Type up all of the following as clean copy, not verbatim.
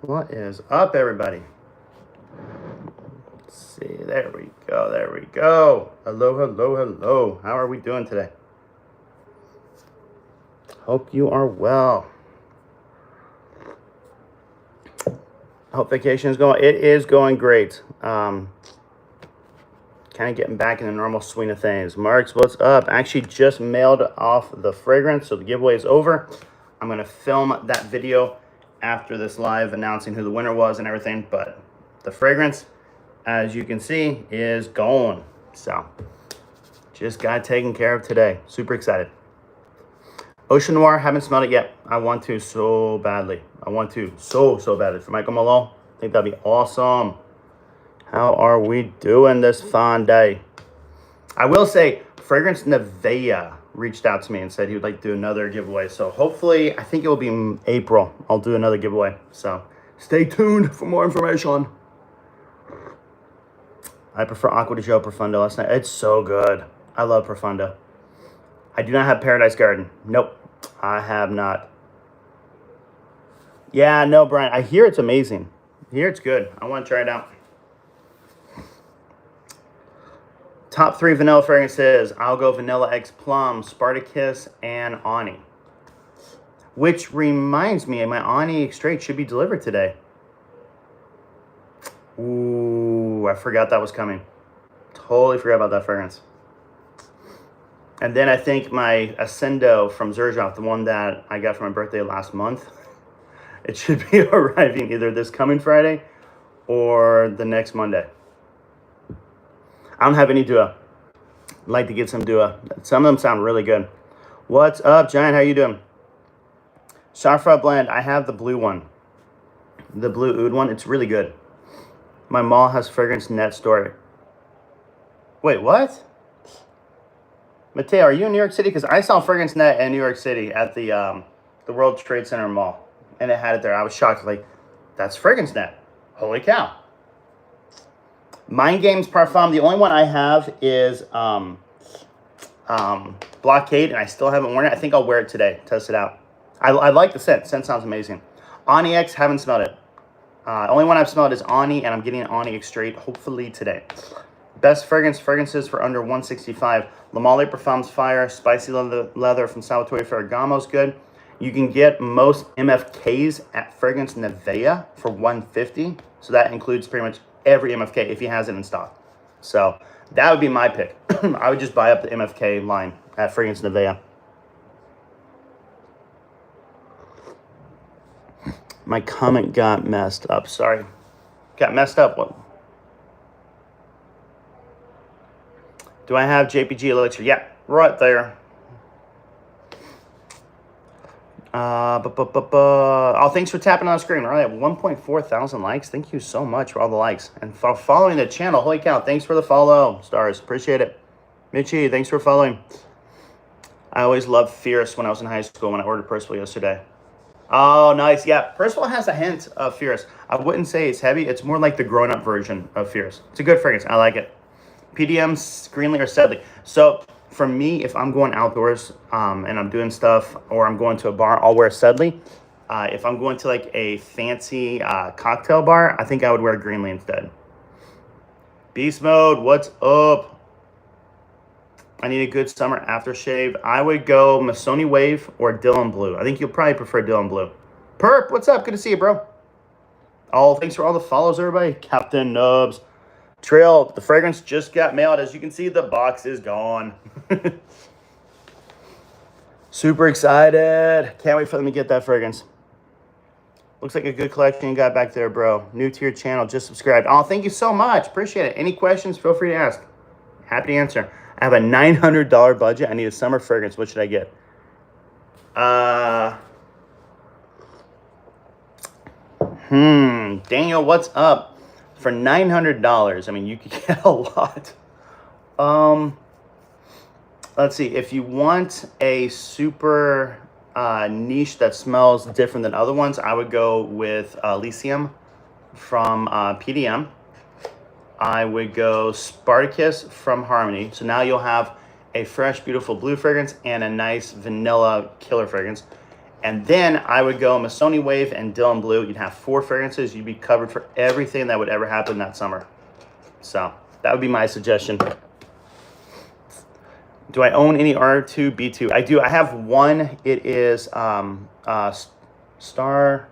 What is up, everybody? Let's see. There we go. There we go. Hello, hello, hello. How are we doing today? Hope you are well. Hope vacation is going. It is going great. Kind of getting back in the normal swing of things. Marks, what's up? Actually, just mailed off the fragrance, so the giveaway is over. I'm gonna film that video after this live announcing who the winner was and everything, but the fragrance, as you can see, is gone. So just got taken care of today. Super excited. Ocean Noir, haven't smelled it yet. I want to so badly. I want to so badly. For Michael Malone, I think that'd be awesome. How are we doing this fine day? I will say, Fragrance Nevea reached out to me and said he would like to do another giveaway. So hopefully, I think it will be in April. I'll do another giveaway. So stay tuned for more information. I prefer Aqua di Gio Profundo last night. It's so good. I love Profundo. I do not have Paradise Garden. Nope, I have not. Yeah, no, Brian. I hear it's amazing. I hear it's good. I want to try it out. Top 3 vanilla fragrances. I'll go Vanilla X Plum, Spartacus, and Ani. Which reminds me, my Ani Extrait should be delivered today. Ooh, I forgot that was coming. Totally forgot about that fragrance. And then I think my Ascendo from Xerjoff, the one that I got for my birthday last month, it should be arriving either this coming Friday or the next Monday. I don't have any Dua. I'd like to get some Dua. Some of them sound really good. What's up, Giant? How you doing? Safra Blend. I have the blue one. The blue oud one. It's really good. My mall has fragrance net store. Wait, what? Mateo, are you in New York City? Because I saw Fragrance Net in New York City at the World Trade Center Mall. And it had it there. I was shocked. Like, that's Fragrance Net. Holy cow. Mind Games Parfum. The only one I have is Blockade, and I still haven't worn it. I think I'll wear it today. Test it out. I like the scent. Scent sounds amazing. Ani X, haven't smelled it. Only one I've smelled is Ani, and I'm getting an Ani Extrait hopefully today. Best fragrances for under $165. La Mole Parfums Fire, Spicy Leather from Salvatore Ferragamo is good. You can get most MFKs at Fragrance Nevea for $150. So that includes pretty much every MFK if he has it in stock. So that would be my pick. I would just buy up the MFK line at Fragrance Nevea. My comment got messed up. Sorry. Got messed up. What? Do I have JPG Elixir? Yeah, right there. Oh, thanks for tapping on the screen. We're at 1.4 thousand likes. Thank you so much for all the likes. And for following the channel. Holy cow, thanks for the follow, Stars. Appreciate it. Mitchie, thanks for following. I always loved Fierce when I was in high school when I ordered Percival yesterday. Oh, nice. Yeah, Percival has a hint of Fierce. I wouldn't say it's heavy. It's more like the grown-up version of Fierce. It's a good fragrance. I like it. PDM, Greenlee, or Sedley. So for me, if I'm going outdoors and I'm doing stuff or I'm going to a bar, I'll wear Sedley. If I'm going to like a fancy cocktail bar, I think I would wear Greenlee instead. Beast Mode, what's up? I need a good summer aftershave. I would go Missoni Wave or Dylan Blue. I think you'll probably prefer Dylan Blue. Perp, what's up? Good to see you, bro. Oh, thanks for all the follows, everybody. Captain Nubs. Trail, the fragrance just got mailed. As you can see, the box is gone. Super excited. Can't wait for them to get that fragrance. Looks like a good collection you got back there, bro. New to your channel, just subscribed. Oh, thank you so much. Appreciate it. Any questions, feel free to ask. Happy to answer. I have a $900 budget. I need a summer fragrance. What should I get? Daniel, what's up? For $900, I mean, you could get a lot. Let's see. If you want a super niche that smells different than other ones, I would go with Elysium from PDM. I would go Spartacus from Harmony. So now you'll have a fresh, beautiful blue fragrance and a nice vanilla killer fragrance. And then I would go Missoni Wave and Dylan Blue. You'd have 4 fragrances. You'd be covered for everything that would ever happen that summer. So that would be my suggestion. Do I own any R2B2? I do. I have one. It is Star.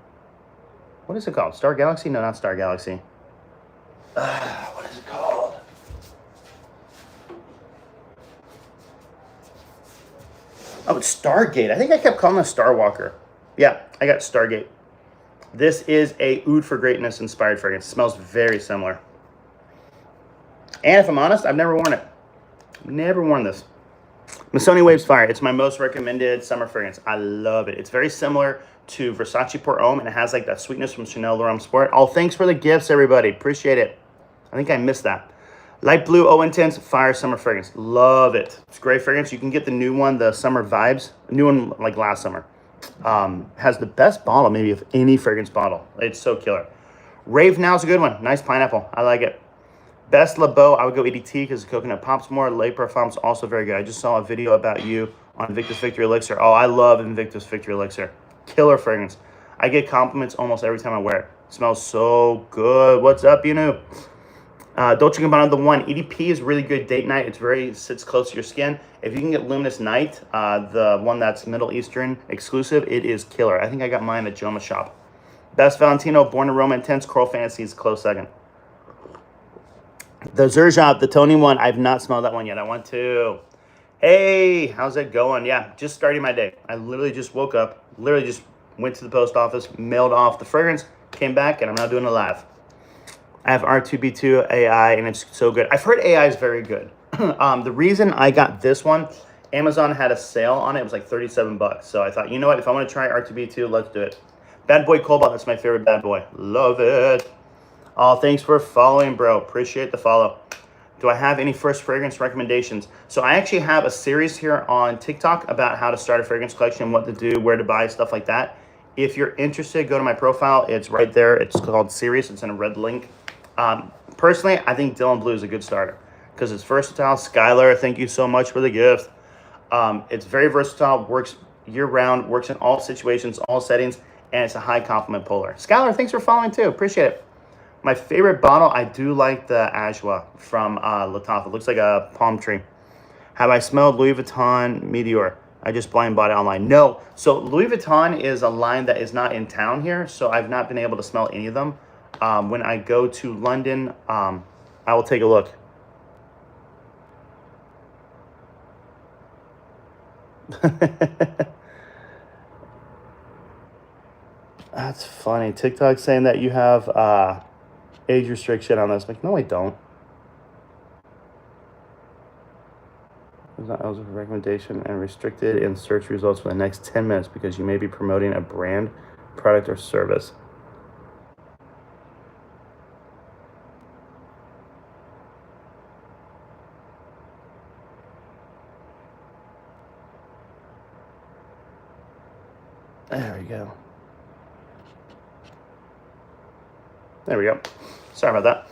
What is it called? Star Galaxy? No, not Star Galaxy. What is it called? Oh, it's Stargate. I think I kept calling it Star Walker. Yeah, I got Stargate. This is a Oud for Greatness inspired fragrance. It smells very similar. And if I'm honest, I've never worn it. Never worn this. Missoni Waves Fire. It's my most recommended summer fragrance. I love it. It's very similar to Versace Pour Homme, and it has like that sweetness from Chanel L'Homme Sport. Oh, thanks for the gifts, everybody. Appreciate it. I think I missed that. Light Blue O Intense Fire Summer Fragrance. Love it. It's a great fragrance. You can get the new one, the Summer Vibes. New one like last summer. Has the best bottle maybe of any fragrance bottle. It's so killer. Rave Now is a good one. Nice pineapple. I like it. Best Le Beau, I would go EDT because the coconut pops more. Le Parfum's also very good. I just saw a video about you on Invictus Victory Elixir. Oh, I love Invictus Victory Elixir. Killer fragrance. I get compliments almost every time I wear it. It smells so good. What's up, you know? Dolce & Gabbana, the one. EDP is really good date night. Sits close to your skin. If you can get Luminous Night, the one that's Middle Eastern exclusive, it is killer. I think I got mine at Joma Shop. Best Valentino, Born Aroma Intense, Coral Fantasy is close second. The Zerjab, the Tony one, I've not smelled that one yet. I want to. Hey, how's it going? Yeah, just starting my day. I literally just woke up, literally just went to the post office, mailed off the fragrance, came back, and I'm now doing a live. I have R2B2 AI, and it's so good. I've heard AI is very good. The reason I got this one, Amazon had a sale on it. It was like 37 bucks. So I thought, you know what? If I want to try R2B2, let's do it. Bad Boy Cobalt, that's my favorite bad boy. Love it. Oh, thanks for following, bro. Appreciate the follow. Do I have any first fragrance recommendations? So I actually have a series here on TikTok about how to start a fragrance collection, what to do, where to buy, stuff like that. If you're interested, go to my profile. It's right there. It's called Series. It's in a red link. Personally, I think Dylan Blue is a good starter because it's versatile. Skylar, thank you so much for the gift. It's very versatile, works year-round, works in all situations, all settings, and it's a high compliment puller. Skylar, thanks for following too. Appreciate it. My favorite bottle, I do like the Ajwa from Latif. It looks like a palm tree. Have I smelled Louis Vuitton Meteor? I just blind bought it online. No. So Louis Vuitton is a line that is not in town here, so I've not been able to smell any of them. When I go to London, I will take a look. That's funny. TikTok saying that you have age restriction on this. Like, no, I don't. It's not eligible for recommendation and restricted in search results for the next 10 minutes because you may be promoting a brand, product, or service. There we go. There we go. Sorry about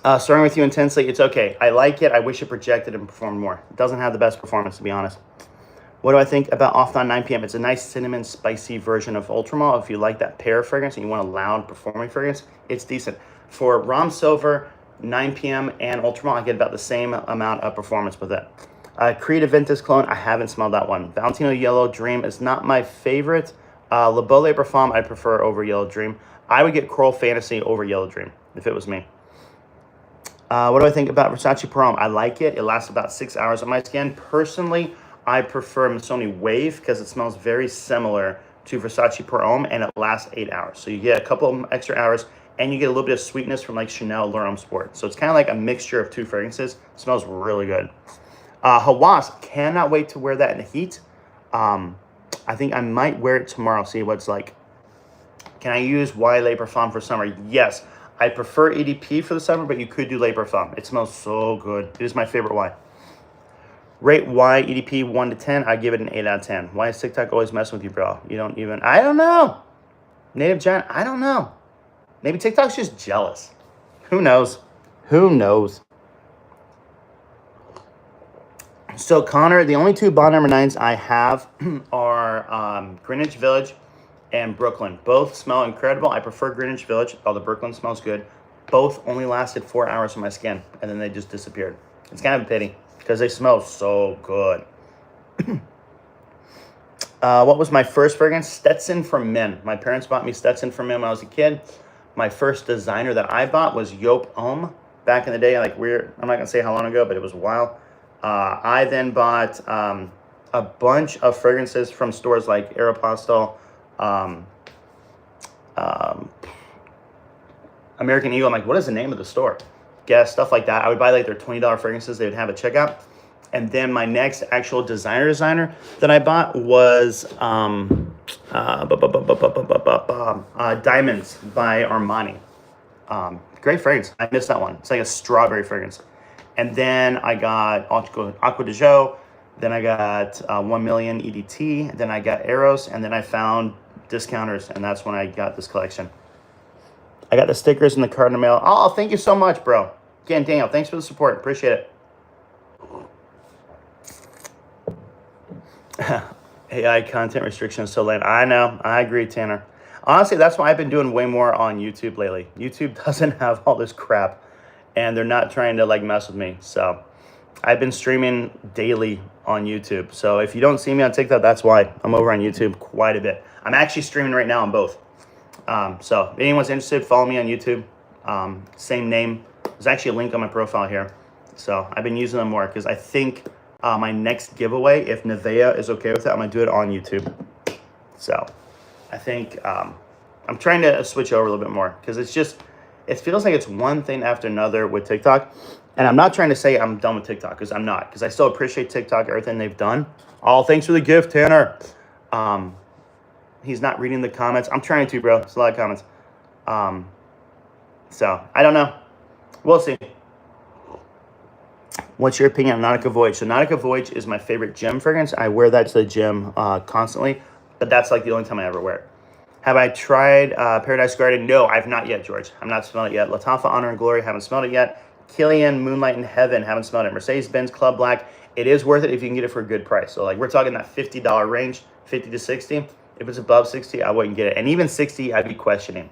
that. Starting with you intensely, it's okay. I like it. I wish it projected and performed more. It doesn't have the best performance, to be honest. What do I think about Off on 9 p.m.? It's a nice cinnamon spicy version of Ultramall. If you like that pear fragrance and you want a loud performing fragrance, it's decent. For Rom Silver, 9 p.m. and Ultramall, I get about the same amount of performance with it. Creed Aventus Cologne, I haven't smelled that one. Valentino Yellow Dream is not my favorite. Le Beau Le Parfum, I prefer over Yellow Dream. I would get Coral Fantasy over Yellow Dream if it was me. What do I think about Versace Pour Homme? I like it. It lasts about 6 hours on my skin. Personally, I prefer Missoni Wave because it smells very similar to Versace Pour Homme and it lasts 8 hours. So you get a couple of extra hours and you get a little bit of sweetness from like Chanel L'Homme Sport. So it's kind of like a mixture of two fragrances. It smells really good. Hawass, cannot wait to wear that in the heat. I think I might wear it tomorrow, see what it's like. Can I use Y Le Parfum for summer? Yes. I prefer EDP for the summer, but you could do Le Parfum. It smells so good. It is my favorite Y. Rate Y EDP 1 to 10. I give it an 8 out of 10. Why is TikTok always messing with you, bro? You don't even... I don't know. Native Giant, I don't know. Maybe TikTok's just jealous. Who knows? Who knows? So Connor, the only two bond number 9s I have are Greenwich Village and Brooklyn. Both smell incredible. I prefer Greenwich Village, although Brooklyn smells good. Both only lasted 4 hours on my skin, and then they just disappeared. It's kind of a pity because they smell so good. What was my first fragrance? Stetson for Men. My parents bought me Stetson for Men when I was a kid. My first designer that I bought was Yop Homme back in the day. Like I'm not gonna say how long ago, but it was a while. I then bought a bunch of fragrances from stores like Aeropostale, American Eagle. I'm like, what is the name of the store? Guess, stuff like that. I would buy like their $20 fragrances they would have at checkout. And then my next actual designer that I bought was Diamonds by Armani. Great fragrance. I missed that one. It's like a strawberry fragrance. And then I got Aqua de Jo. Then I got 1 Million EDT. Then I got Eros. And then I found Discounters. And that's when I got this collection. I got the stickers in the card in the mail. Oh, thank you so much, bro. Again, Daniel, thanks for the support. Appreciate it. AI content restrictions so late. I know. I agree, Tanner. Honestly, that's why I've been doing way more on YouTube lately. YouTube doesn't have all this crap, and they're not trying to like mess with me. So I've been streaming daily on YouTube. So if you don't see me on TikTok, that's why. I'm over on YouTube quite a bit. I'm actually streaming right now on both. So if anyone's interested, follow me on YouTube. Same name. There's actually a link on my profile here. So I've been using them more because I think my next giveaway, if Nevea is okay with it, I'm going to do it on YouTube. So I think I'm trying to switch over a little bit more because it feels like it's one thing after another with TikTok. And I'm not trying to say I'm done with TikTok because I'm not, because I still appreciate TikTok, everything they've done. Oh, thanks for the gift, Tanner. He's not reading the comments. I'm trying to, bro. It's a lot of comments. So I don't know. We'll see. What's your opinion on Nautica Voyage? So Nautica Voyage is my favorite gym fragrance. I wear that to the gym constantly, but that's like the only time I ever wear it. Have I tried Paradise Garden? No, I've not yet, George. I've not smelled it yet. Lattafa Honor and Glory, haven't smelled it yet. Killian Moonlight in Heaven, haven't smelled it. Mercedes-Benz Club Black, it is worth it if you can get it for a good price. So like we're talking that $50 range, 50 to 60. If it's above 60, I wouldn't get it. And even 60, I'd be questioning.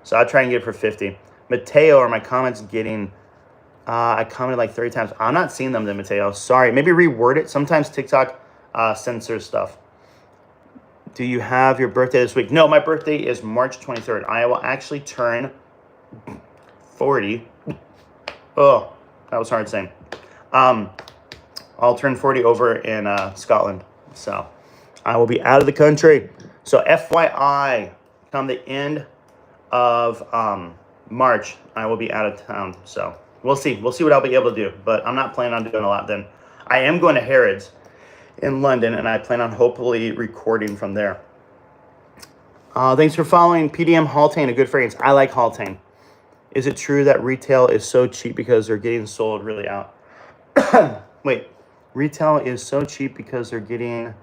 So I'd try and get it for 50. Mateo, are my comments getting... I commented like 30 times. I'm not seeing them, Mateo. Sorry. Maybe reword it. Sometimes TikTok censors stuff. Do you have your birthday this week? No, my birthday is March 23rd. I will actually turn 40. Oh, that was hard saying. I'll turn 40 over in Scotland. So I will be out of the country. So FYI, come the end of March, I will be out of town. So we'll see. We'll see what I'll be able to do. But I'm not planning on doing a lot then. I am going to Harrods in London, and I plan on hopefully recording from there. Thanks for following PDM Haltane, a good fragrance. I like Haltane. Is it true that retail is so cheap because they're getting sold really out? Wait, retail is so cheap because they're getting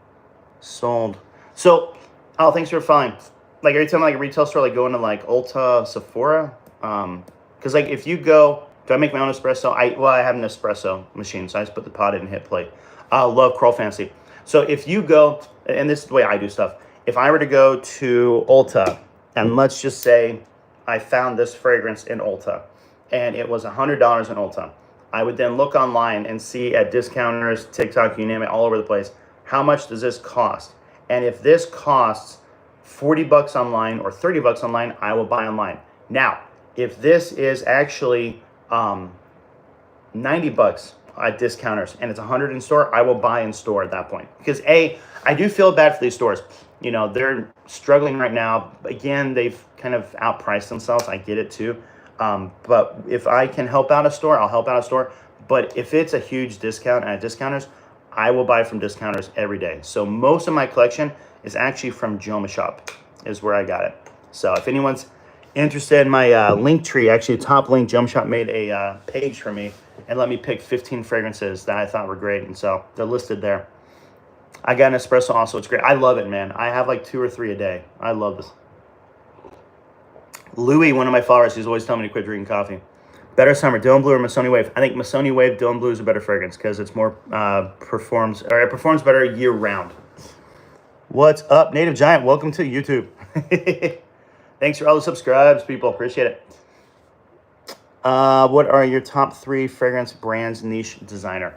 sold. So, thanks for following. Like every time like a retail store, like going to like Ulta, Sephora, because like if you go, do I make my own espresso? I have an espresso machine, so I just put the pot in and hit play. I love Crawl Fancy. So if you go, and this is the way I do stuff, if I were to go to Ulta, and let's just say I found this fragrance in Ulta, and it was $100 in Ulta, I would then look online and see at discounters, TikTok, you name it, all over the place, how much does this cost? And if this costs $40 online or $30 online, I will buy online. Now, if this is actually $90 at discounters and it's $100 in store, I will buy in store at that point. Because I do feel bad for these stores. You know, they're struggling right now. Again, they've kind of outpriced themselves. I get it too. But if I can help out a store, I'll help out a store. But if it's a huge discount at discounters, I will buy from discounters every day. So most of my collection is actually from Joma Shop, is where I got it. So if anyone's interested in my link tree, actually top link, Joma Shop made a page for me and let me pick 15 fragrances that I thought were great. And so they're listed there. I got an espresso also. It's great. I love it, man. I have like 2 or 3 a day. I love this. Louis, one of my followers, he's always telling me to quit drinking coffee. Better summer, Dylan Blue or Missoni Wave? I think Missoni Wave, Dylan Blue is a better fragrance because it's more it performs better year round. What's up, Native Giant? Welcome to YouTube. Thanks for all the subscribes, people. Appreciate it. What are your top 3 fragrance brands, niche designer?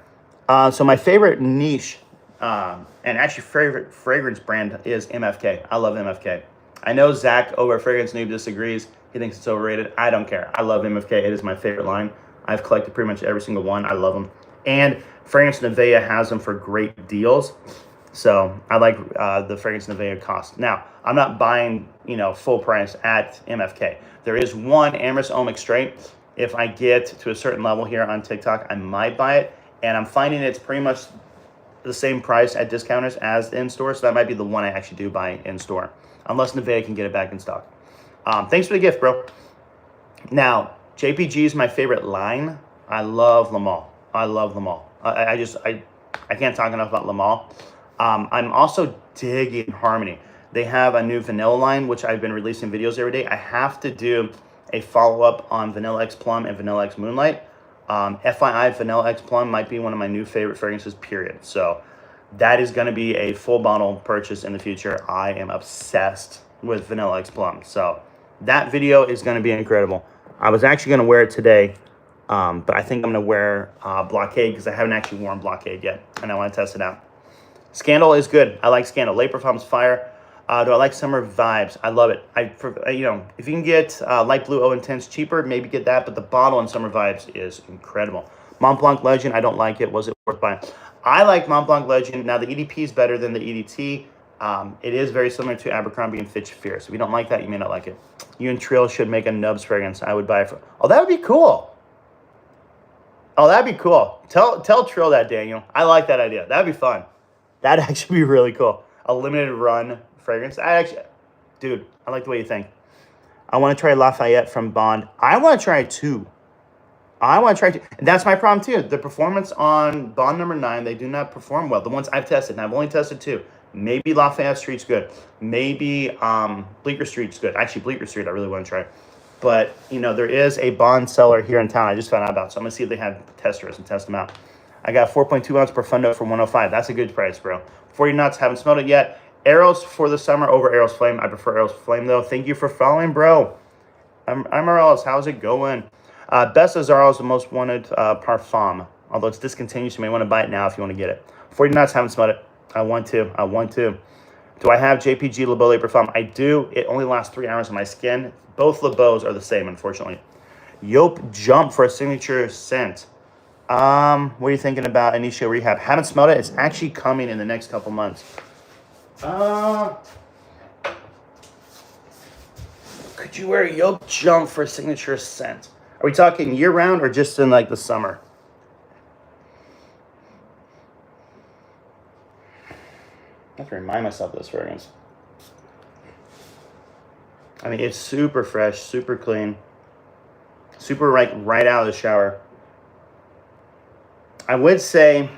So my favorite niche and actually favorite fragrance brand is MFK. I love MFK. I know Zach over Fragrance Noob disagrees. He thinks it's overrated. I don't care. I love MFK. It is my favorite line. I've collected pretty much every single one. I love them. And Fragrance Nevea has them for great deals. So I like the Fragrance Nevea cost. Now, I'm not buying, full price at MFK. There is one Amorous Ohm Extrait. If I get to a certain level here on TikTok, I might buy it. And I'm finding it's pretty much the same price at discounters as in store. So that might be the one I actually do buy in store. Unless Nevea can get it back in stock. Thanks for the gift, bro. Now, JPG is my favorite line. I love Le Male. I love Le Male. I can't talk enough about Le Male. I'm also digging Harmony. They have a new vanilla line, which I've been releasing videos every day. I have to do a follow-up on Vanilla X Plum and Vanilla X Moonlight. FYI, Vanilla X Plum might be one of my new favorite fragrances, period. So that is going to be a full bottle purchase in the future. I am obsessed with Vanilla X Plum. So that video is going to be incredible. I was actually going to wear it today, but I think I'm going to wear Blockade because I haven't actually worn Blockade yet, and I want to test it out. Scandal is good. I like Scandal. Le Parfum's fire. Do I like Summer Vibes? I love it. If you can get Light Blue O Intense cheaper, maybe get that, but the bottle in Summer Vibes is incredible. Mont Blanc Legend, I don't like it. Was it worth buying? I like Mont Blanc Legend. Now, the EDP is better than the EDT. It is very similar to Abercrombie and Fitch Fierce. If you don't like that, you may not like it. You and Trill should make a Nubs fragrance. I would buy it for... Oh, that would be cool. Oh, that'd be cool. Tell Trill that, Daniel. I like that idea. That'd be fun. That'd actually be really cool. A limited run fragrance. Dude, I like the way you think. I want to try Lafayette from Bond. I want to try it too. And that's my problem too. The performance on Bond number 9, they do not perform well. The ones I've tested, and I've only tested 2. Maybe Lafayette Street's good. Maybe Bleecker Street's good. Actually, Bleecker Street I really want to try. But, there is a Bond seller here in town I just found out about. So I'm going to see if they have testers and test them out. I got 4.2 ounce Profundo for $105. That's a good price, bro. 40 nuts, haven't smelled it yet. Arrows for the summer over Arrows Flame. I prefer Arrows Flame, though. Thank you for following, bro. I'm Arrows. How's it going? Best Azaro is the most wanted parfum. Although it's discontinued, so you may want to buy it now if you want to get it. 40 nuts, haven't smelled it. I want to. Do I have JPG Le Beau Le Parfum? I do. It only lasts 3 hours on my skin. Both Le Beaux are the same, unfortunately. Yope Jump for a signature scent. What are you thinking about Initio Rehab? Haven't smelled it. It's actually coming in the next couple months. Could you wear a Yoke Jump for a signature scent? Are we talking year-round or just in, the summer? I have to remind myself of this fragrance. I mean, it's super fresh, super clean. Super, right out of the shower. I would say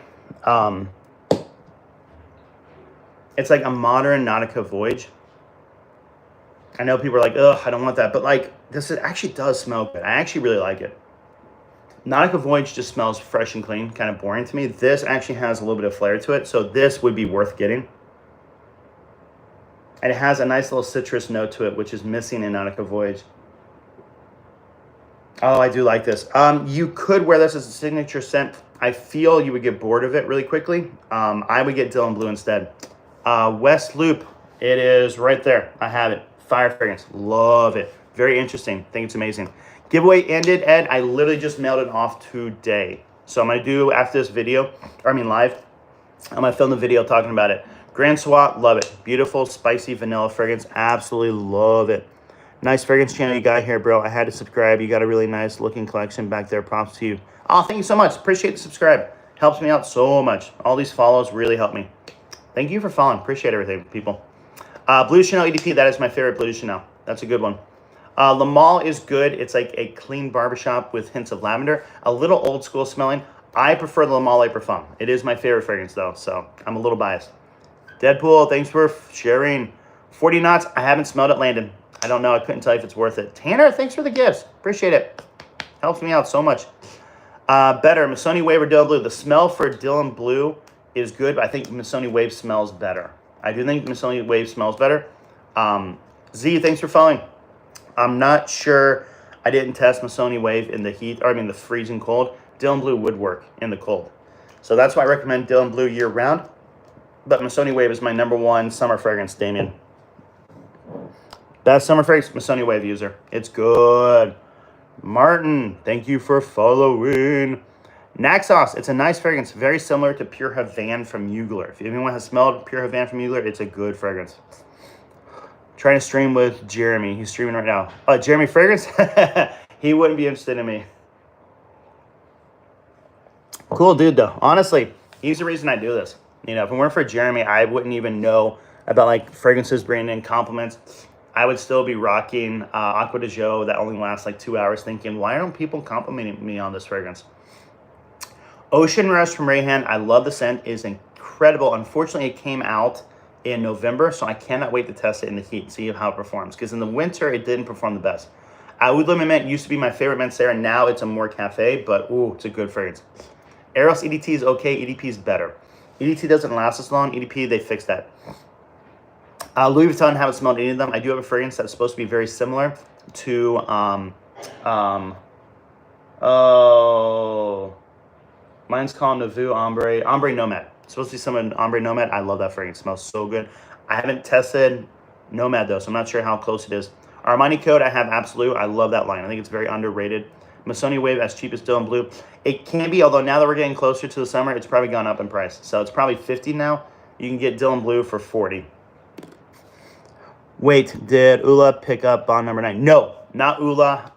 it's like a modern Nautica Voyage. I know people are like, ugh, I don't want that. But, this actually does smell good. I actually really like it. Nautica Voyage just smells fresh and clean, kind of boring to me. This actually has a little bit of flair to it, so this would be worth getting. And it has a nice little citrus note to it, which is missing in Nautica Voyage. Oh, I do like this. You could wear this as a signature scent. I feel you would get bored of it really quickly. I would get Dylan Blue instead. West Loop, it is right there. I have it. Fire fragrance. Love it. Very interesting. Think it's amazing. Giveaway ended, Ed. I literally just mailed it off today. So I'm going to do, after this video, live, I'm going to film the video talking about it. Grand Swat, love it. Beautiful, spicy vanilla fragrance. Absolutely love it. Nice fragrance channel you got here, bro. I had to subscribe. You got a really nice looking collection back there. Props to you. Oh, thank you so much. Appreciate the subscribe. Helps me out so much. All these follows really help me. Thank you for following. Appreciate everything, people. Blue Chanel EDP, that is my favorite Blue Chanel. That's a good one. Le Male is good. It's like a clean barbershop with hints of lavender. A little old school smelling. I prefer the Le Male Le Parfum. It is my favorite fragrance, though, so I'm a little biased. Deadpool, thanks for sharing. 40 knots. I haven't smelled it, Landon. I don't know. I couldn't tell you if it's worth it. Tanner, thanks for the gifts. Appreciate it. Helps me out so much. Better, Missoni Wave or Dylan Blue. The smell for Dylan Blue is good, but I think Missoni Wave smells better. I do think Missoni Wave smells better. Z, thanks for following. I'm not sure. I didn't test Missoni Wave in the heat, or I mean the freezing cold. Dylan Blue would work in the cold. So that's why I recommend Dylan Blue year round. But Missoni Wave is my #1 summer fragrance, Damien. Best summer fragrance, Missoni Wave user. It's good. Martin, thank you for following. Naxos, it's a nice fragrance, very similar to Pure Havana from Mugler. If anyone has smelled Pure Havana from Mugler, it's a good fragrance. Trying to stream with Jeremy. He's streaming right now. Jeremy Fragrance? He wouldn't be interested in me. Cool dude, though. Honestly, he's the reason I do this. You know, if it weren't for Jeremy, I wouldn't even know about, like, fragrances, branding, compliments. I would still be rocking Aqua de Jo that only lasts, like, 2 hours, thinking, why aren't people complimenting me on this fragrance? Ocean Rush from Rayhan. I love the scent. It is incredible. Unfortunately, it came out in November, so I cannot wait to test it in the heat and see how it performs. Because in the winter, it didn't perform the best. Oud Lemon Mint used to be my favorite Mancera. Now it's a more cafe, but ooh, it's a good fragrance. Eros EDT is okay. EDP is better. EDT doesn't last as long. EDP, they fixed that. Louis Vuitton, haven't smelled any of them. I do have a fragrance that's supposed to be very similar to mine's called Nouveau Ombre Nomad. It's supposed to be some Ombre Nomad. I love that fragrance. It smells so good. I haven't tested Nomad though, so I'm not sure how close it is. Armani Code, I have Absolute. I love that line. I think it's very underrated. Missoni Wave, as cheap as Dylan Blue. It can be, although now that we're getting closer to the summer, it's probably gone up in price. So it's probably 50 now. You can get Dylan Blue for 40. Wait, did Ula pick up bond number 9? No, not Ula.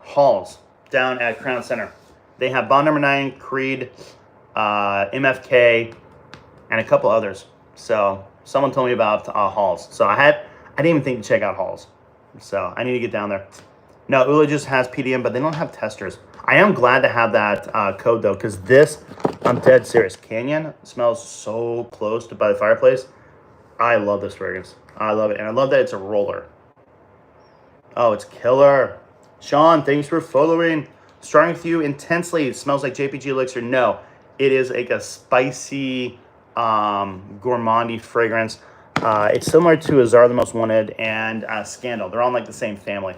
Halls down at Crown Center. They have bond number 9, Creed, MFK, and a couple others. So someone told me about Halls. So I didn't even think to check out Halls. So I need to get down there. No, Ula just has PDM, but they don't have testers. I am glad to have that code though, because this, I'm dead serious. Canyon smells so close to By the Fireplace. I love this fragrance. I love it. And I love that it's a roller. Oh, it's killer. Sean, thanks for following. Starting with you intensely. It smells like JPG Elixir. No, it is like a spicy, gourmandy fragrance. It's similar to Azar the Most Wanted and Scandal. They're all in like the same family.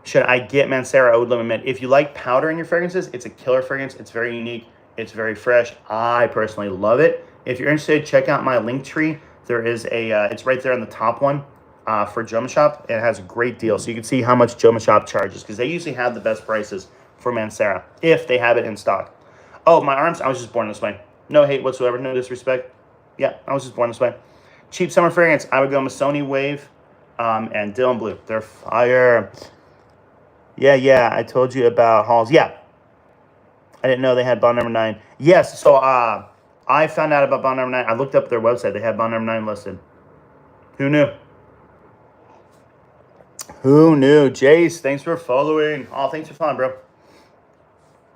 Should I get Mancera Oud Lemon Mint? If you like powder in your fragrances, it's a killer fragrance. It's very unique. It's very fresh. I personally love it. If you're interested, check out my link tree. There is a, it's right there on the top one for Joma Shop. It has a great deal. So you can see how much Joma Shop charges because they usually have the best prices for Mancera if they have it in stock. Oh, my arms, I was just born this way. No hate whatsoever, no disrespect. Yeah, I was just born this way. Cheap summer fragrance, I would go Missoni Wave and Dylan Blue. They're fire. Yeah, I told you about Halls. Yeah, I didn't know they had bond number 9. Yes, so I found out about bond number 9. I looked up their website. They had bond number 9 listed. Who knew? Who knew? Jace, thanks for following. Oh, thanks for following, bro.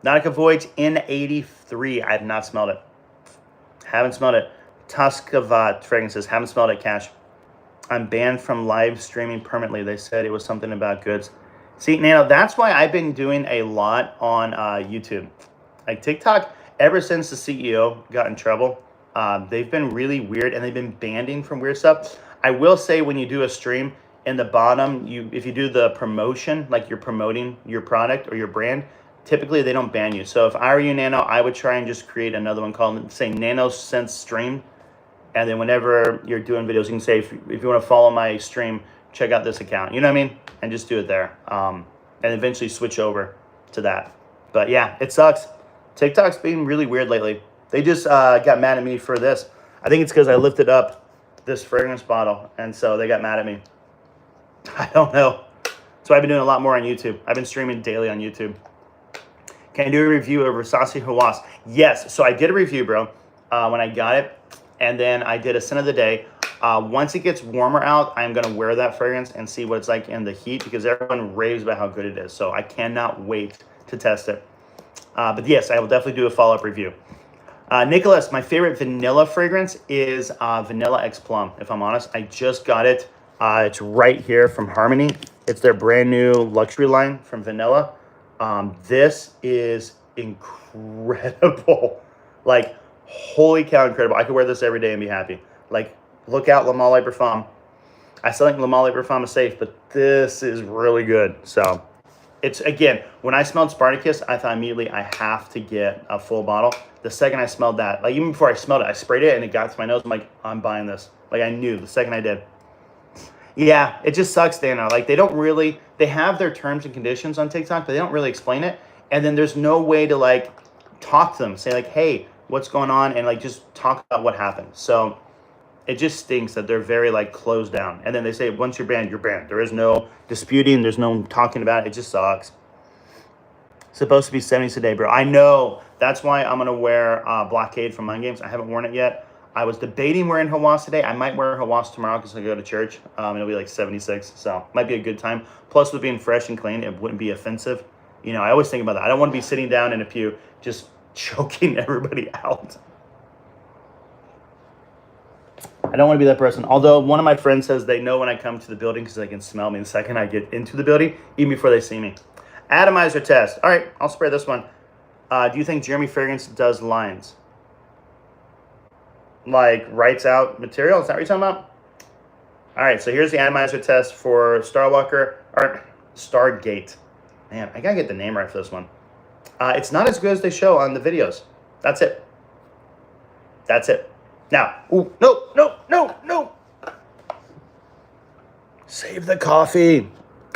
Nautica Voyage N83. I have not smelled it. Haven't smelled it. Tuscavat fragrances. Haven't smelled it. Cash. I'm banned from live streaming permanently. They said it was something about goods. See, Nano, that's why I've been doing a lot on YouTube. Like TikTok, ever since the CEO got in trouble, they've been really weird and they've been banning from weird stuff. I will say when you do a stream, in the bottom, if you do the promotion, like you're promoting your product or your brand, typically they don't ban you. So if I were you, Nano, I would try and just create another one called, say, Nano Sense Stream. And then whenever you're doing videos, you can say, if you want to follow my stream, check out this account. You know what I mean? And just do it there. And eventually switch over to that. But yeah, it sucks. TikTok's being really weird lately. They just got mad at me for this. I think it's because I lifted up this fragrance bottle. And so they got mad at me. I don't know. So I've been doing a lot more on YouTube. I've been streaming daily on YouTube. Can I do a review of Versace Hawass? Yes. So I did a review, bro, when I got it. And then I did a scent of the day. Once it gets warmer out, I'm going to wear that fragrance and see what it's like in the heat because everyone raves about how good it is. So I cannot wait to test it. But yes, I will definitely do a follow-up review. Nicholas, my favorite vanilla fragrance is Vanilla X Plum, if I'm honest. I just got it. It's right here from Harmony. It's their brand new luxury line from Vanilla. This is incredible. Like, holy cow, incredible. I could wear this every day and be happy. Like, look out, Le Male Parfum. I still think Le Male Parfum is safe, but this is really good. So, it's, again, when I smelled Spartacus, I thought immediately I have to get a full bottle. The second I smelled that, like, even before I smelled it, I sprayed it and it got to my nose. I'm like, I'm buying this. Like, I knew the second I did. Yeah, it just sucks, Dana. Like, they have their terms and conditions on TikTok, but they don't really explain it. And then there's no way to, like, talk to them, say, like, hey, what's going on? And, like, just talk about what happened. So it just stinks that they're very, like, closed down. And then they say, once you're banned, you're banned. There is no disputing. There's no talking about it. It just sucks. Supposed to be 70s a day, bro. I know. That's why I'm going to wear Blockade from Mind Games. I haven't worn it yet. I was debating wearing Hawass today. I might wear Hawass tomorrow because I go to church. It'll be like 76, so might be a good time. Plus, with being fresh and clean, it wouldn't be offensive. You know, I always think about that. I don't want to be sitting down in a pew just choking everybody out. I don't want to be that person. Although one of my friends says they know when I come to the building because they can smell me the second I get into the building, even before they see me. Atomizer test. All right, I'll spray this one. Do you think Jeremy Fragrance does lines? Like, writes out material? Is that what you're talking about? All right, so here's the atomizer test for Stargate. Man, I gotta get the name right for this one. It's not as good as they show on the videos. That's it. That's it. Now, ooh, no. Save the coffee.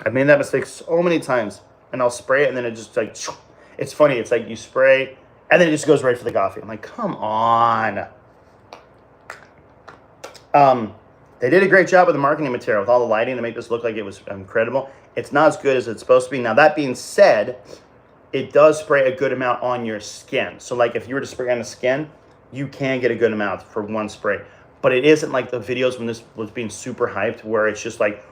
I've made that mistake so many times. And I'll spray it, and then it just, like, it's funny. It's like you spray, and then it just goes right for the coffee. I'm like, come on. They did a great job with the marketing material, with all the lighting to make this look like it was incredible. It's not as good as it's supposed to be. Now, that being said, it does spray a good amount on your skin. So, like, if you were to spray on the skin, you can get a good amount for one spray. But it isn't like the videos when this was being super hyped, where it's just like,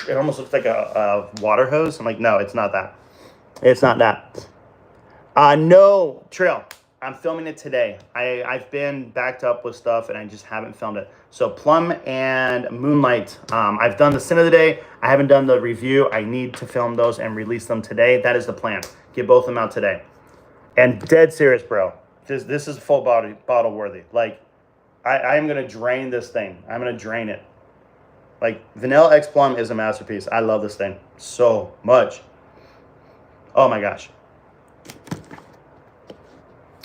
it almost looks like a water hose. I'm like, no, it's not that. It's not that. No, Trail. I'm filming it today. I've been backed up with stuff, and I just haven't filmed it. So Plum and Moonlight, I've done the Sin of the Day. I haven't done the review. I need to film those and release them today. That is the plan. Get both of them out today. And dead serious, bro. This is full bottle worthy. Like, I'm going to drain this thing. I'm going to drain it. Like, Vanilla X Plum is a masterpiece. I love this thing so much. Oh, my gosh.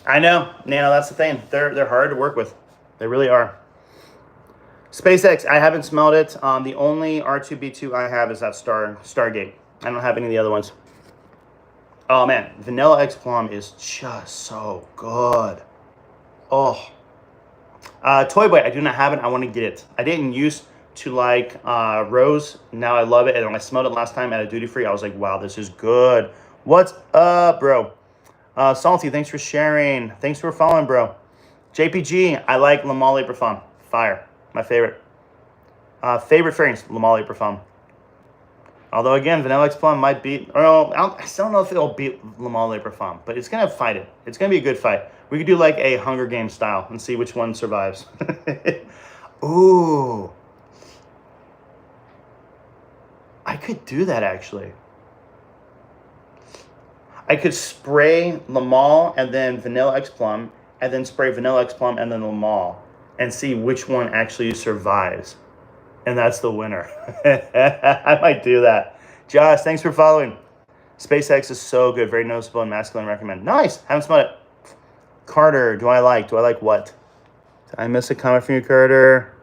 I know, Nano, that's the thing. They're hard to work with. They really are. SpaceX, I haven't smelled it. The only R2B2 I have is that Stargate. I don't have any of the other ones. Oh, man. Vanilla X Plum is just so good. Oh. Toy Boy, I do not have it. I want to get it. I didn't used to like Rose. Now I love it. And when I smelled it last time at a duty free, I was like, wow, this is good. What's up, bro? Salty, thanks for sharing. Thanks for following, bro. JPG, I like Le Male Parfum. Fire. My favorite. Favorite fragrance, Le Male Parfum. Although, again, Vanilla X Plum might beat... I still don't know if it'll beat Le Male Parfum, but it's going to fight it. It's going to be a good fight. We could do like a Hunger Games style and see which one survives. Ooh. I could do that, actually. I could spray Le Male and then Vanilla X Plum, and then spray Vanilla X Plum and then Le Male, and see which one actually survives. And that's the winner. I might do that. Josh, thanks for following. SpaceX is so good. Very noticeable and masculine. Recommend. Nice. Haven't smelled it. Carter, do I like what? Did I miss a comment from you, Carter?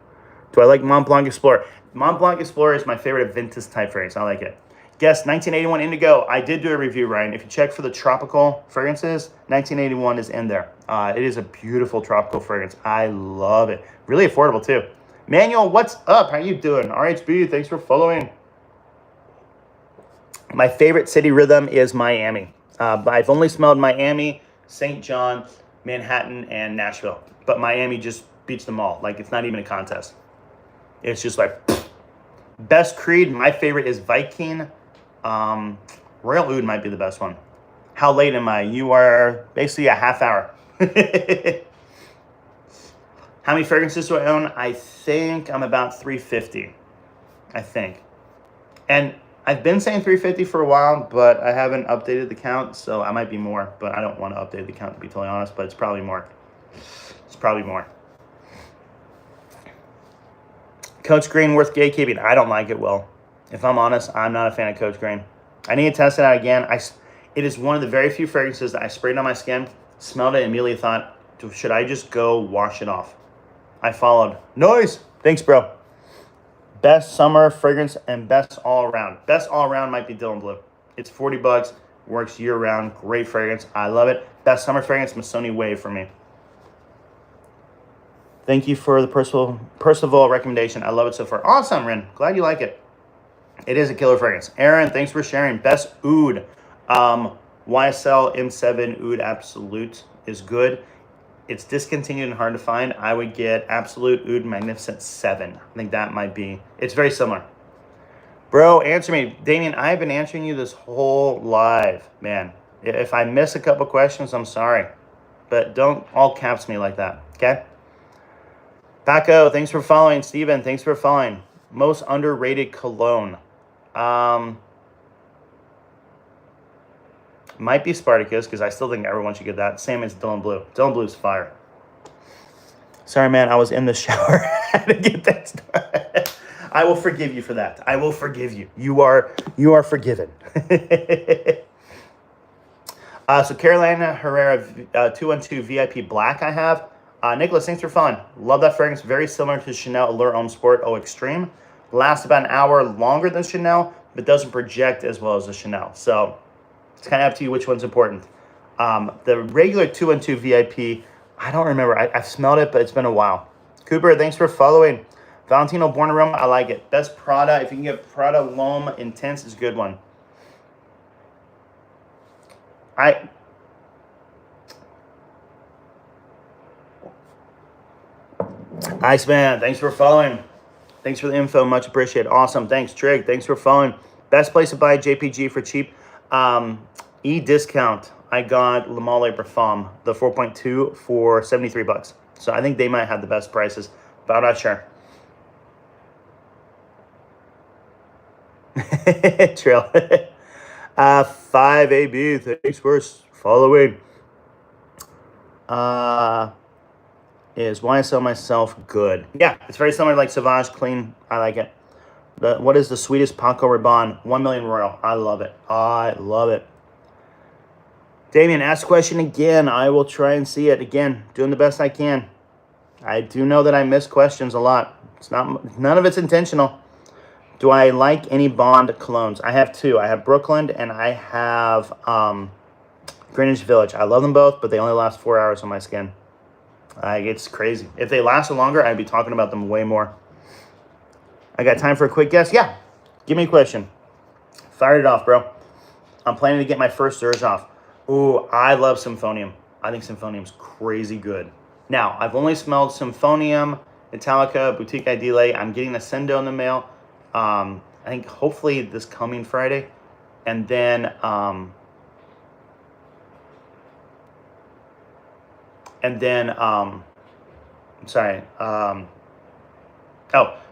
Do I like Mont Blanc Explorer? Mont Blanc Explorer is my favorite Ventus type fragrance. I like it. Guess 1981 Indigo. I did do a review, Ryan. If you check for the tropical fragrances, 1981 is in there. It is a beautiful tropical fragrance. I love it. Really affordable, too. Manuel, what's up? How you doing? RHB, thanks for following. My favorite city rhythm is Miami. I've only smelled Miami, St. John, Manhattan, and Nashville. But Miami just beats them all. Like, it's not even a contest. It's just like, pfft. Best Creed, my favorite is Viking. Royal Oud might be the best one. How late am I? You are basically a half hour. How many fragrances do I own? I think I'm about 350. I think. And I've been saying 350 for a while, but I haven't updated the count, so I might be more, but I don't want to update the count to be totally honest, but it's probably more. It's probably more. Coach Green worth gatekeeping. I don't like it, Will. If I'm honest, I'm not a fan of Coach Green. I need to test it out again. It is one of the very few fragrances that I sprayed on my skin, smelled it, and immediately thought, should I just go wash it off? I followed. Nice. Thanks, bro. Best summer fragrance and best all around. Best all around might be Dylan Blue. It's $40. Works year round. Great fragrance. I love it. Best summer fragrance, Missoni Wave for me. Thank you for the Percival recommendation. I love it so far. Awesome, Ren. Glad you like it. It is a killer fragrance. Aaron, thanks for sharing. Best oud. YSL M7 Oud Absolute is good. It's discontinued and hard to find. I would get Absolute Oud Magnificent 7. I think that might be. It's very similar. Bro, answer me. Damien, I've been answering you this whole live, man. If I miss a couple questions, I'm sorry. But don't all caps me like that, okay? Paco, thanks for following. Steven, thanks for following. Most underrated cologne. Might be Spartacus, because I still think everyone should get that. Same as Dylan Blue. Dylan Blue's fire. Sorry, man. I was in the shower. I had to get that started. I will forgive you for that. I will forgive you. You are forgiven. So Carolina Herrera 212 VIP Black I have. Nicholas, thanks for following. Love that fragrance. Very similar to Chanel Allure Homme Sport Eau Extreme. Lasts about an hour longer than Chanel, but doesn't project as well as the Chanel. So it's kind of up to you which one's important. The regular 212 VIP, I don't remember. I've smelled it, but it's been a while. Cooper, thanks for following. Valentino Born Aroma, I like it. Best Prada, if you can get Prada L'Homme Intense, is a good one. Iceman, thanks for following. Thanks for the info, much appreciated. Awesome, thanks. Trig, thanks for following. Best place to buy JPG for cheap. E-discount, I got Le Male Parfum, the 4.2 for $73. So I think they might have the best prices, but I'm not sure. Trail. 5AB, thanks for following. Is YSL Myself good? Yeah, it's very similar, like Sauvage, clean. I like it. What is the sweetest Paco Rabanne? 1 Million Royal. I love it. I love it. Damien, ask question again. I will try and see it again. Doing the best I can. I do know that I miss questions a lot. It's not. None of it's intentional. Do I like any Bond colognes? I have two. I have Brooklyn and I have Greenwich Village. I love them both, but they only last 4 hours on my skin. It's crazy. If they lasted longer, I'd be talking about them way more. I got time for a quick guess? Yeah. Give me a question. Fire it off, bro. I'm planning to get my first surge off. Ooh, I love Symphonium. I think Symphonium's crazy good. Now, I've only smelled Symphonium, Italica, Boutique Ideale. I'm getting Ascendo in the mail. I think hopefully this coming Friday. And then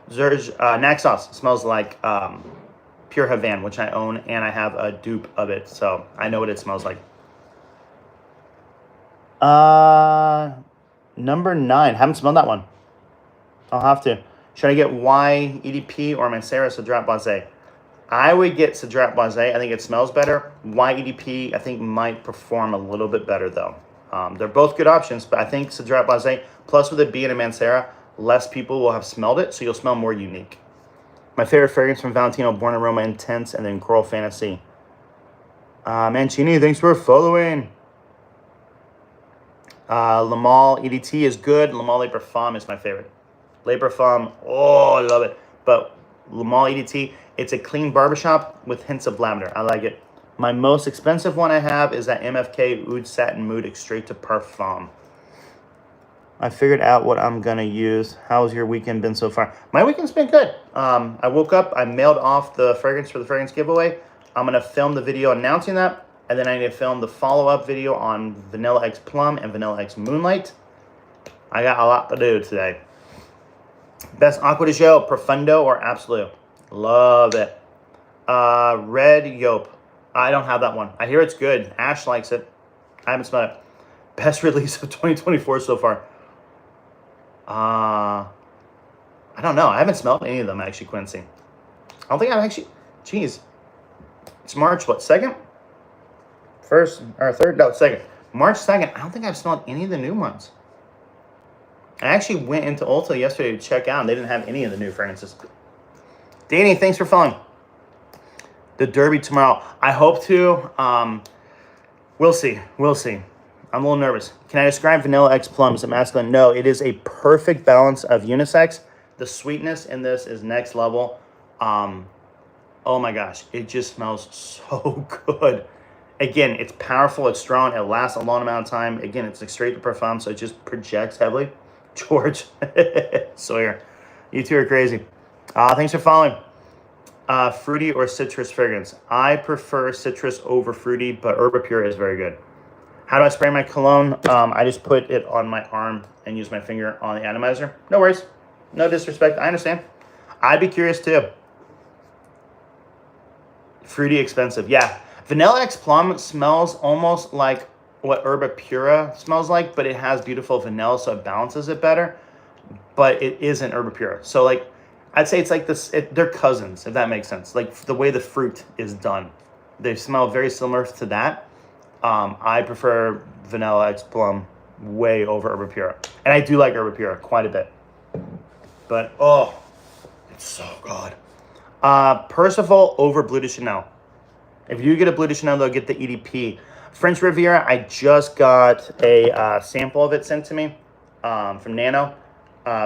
Zurge Naxos smells like Pure Havan, which I own, and I have a dupe of it, so I know what it smells like. Number 9. Haven't smelled that one. I'll have to. Should I get Y EDP or Mancera Cedrat Boisé? I would get Cedrat Boisé. I think it smells better. Y EDP, I think, might perform a little bit better, though. They're both good options, but I think Cedrat Boisé, plus with it being a Mancera, less people will have smelled it, so you'll smell more unique. My favorite fragrance from Valentino, Born Aroma Intense, and then Coral Fantasy. Mancini, thanks for following. Le Male EDT is good. Le Male Le Parfum is my favorite. Le Parfum, oh, I love it. But Le Male EDT, it's a clean barbershop with hints of lavender. I like it. My most expensive one I have is that MFK Oud Satin Mood Extrait de Parfum. I figured out what I'm going to use. How's your weekend been so far? My weekend's been good. I woke up. I mailed off the fragrance for the fragrance giveaway. I'm going to film the video announcing that. And then I need to film the follow-up video on Vanilla X Plum and Vanilla X Moonlight. I got a lot to do today. Best Aqua de Gel, Profundo or Absolute? Love it. Red Yope. I don't have that one. I hear it's good. Ash likes it. I haven't smelled it. Best release of 2024 so far. I don't know. I haven't smelled any of them, actually, Quincy. I don't think I've actually... Jeez. It's March, what, 2nd? First, or 3rd? No, 2nd. March 2nd. I don't think I've smelled any of the new ones. I actually went into Ulta yesterday to check out, and they didn't have any of the new fragrances. Danny, thanks for following. The Derby tomorrow. I hope to. We'll see. We'll see. I'm a little nervous. Can I describe Vanilla X Plum as a masculine? No, it is a perfect balance of unisex. The sweetness in this is next level. Oh my gosh, it just smells so good. Again, it's powerful, it's strong, it lasts a long amount of time. Again, it's like straight to parfum, so it just projects heavily. George Sawyer, you two are crazy. Thanks for following. Fruity or citrus fragrance? I prefer citrus over fruity, but Herba Pura is very good. How do I spray my cologne? I just put it on my arm and use my finger on the atomizer. No worries. No disrespect. I understand. I'd be curious too. Fruity, expensive. Yeah. Vanilla X Plum smells almost like what Herba Pura smells like, but it has beautiful vanilla, so it balances it better. But it isn't Herba Pura. So, like, I'd say it's like this. They're cousins, if that makes sense. Like, the way the fruit is done. They smell very similar to that. I prefer Vanilla X Plum way over Herba Pura. And I do like Herba Pura quite a bit. But, oh, it's so good. Percival over Bleu de Chanel. If you get a Bleu de Chanel, they'll get the EDP. French Riviera, I just got a sample of it sent to me from Nano.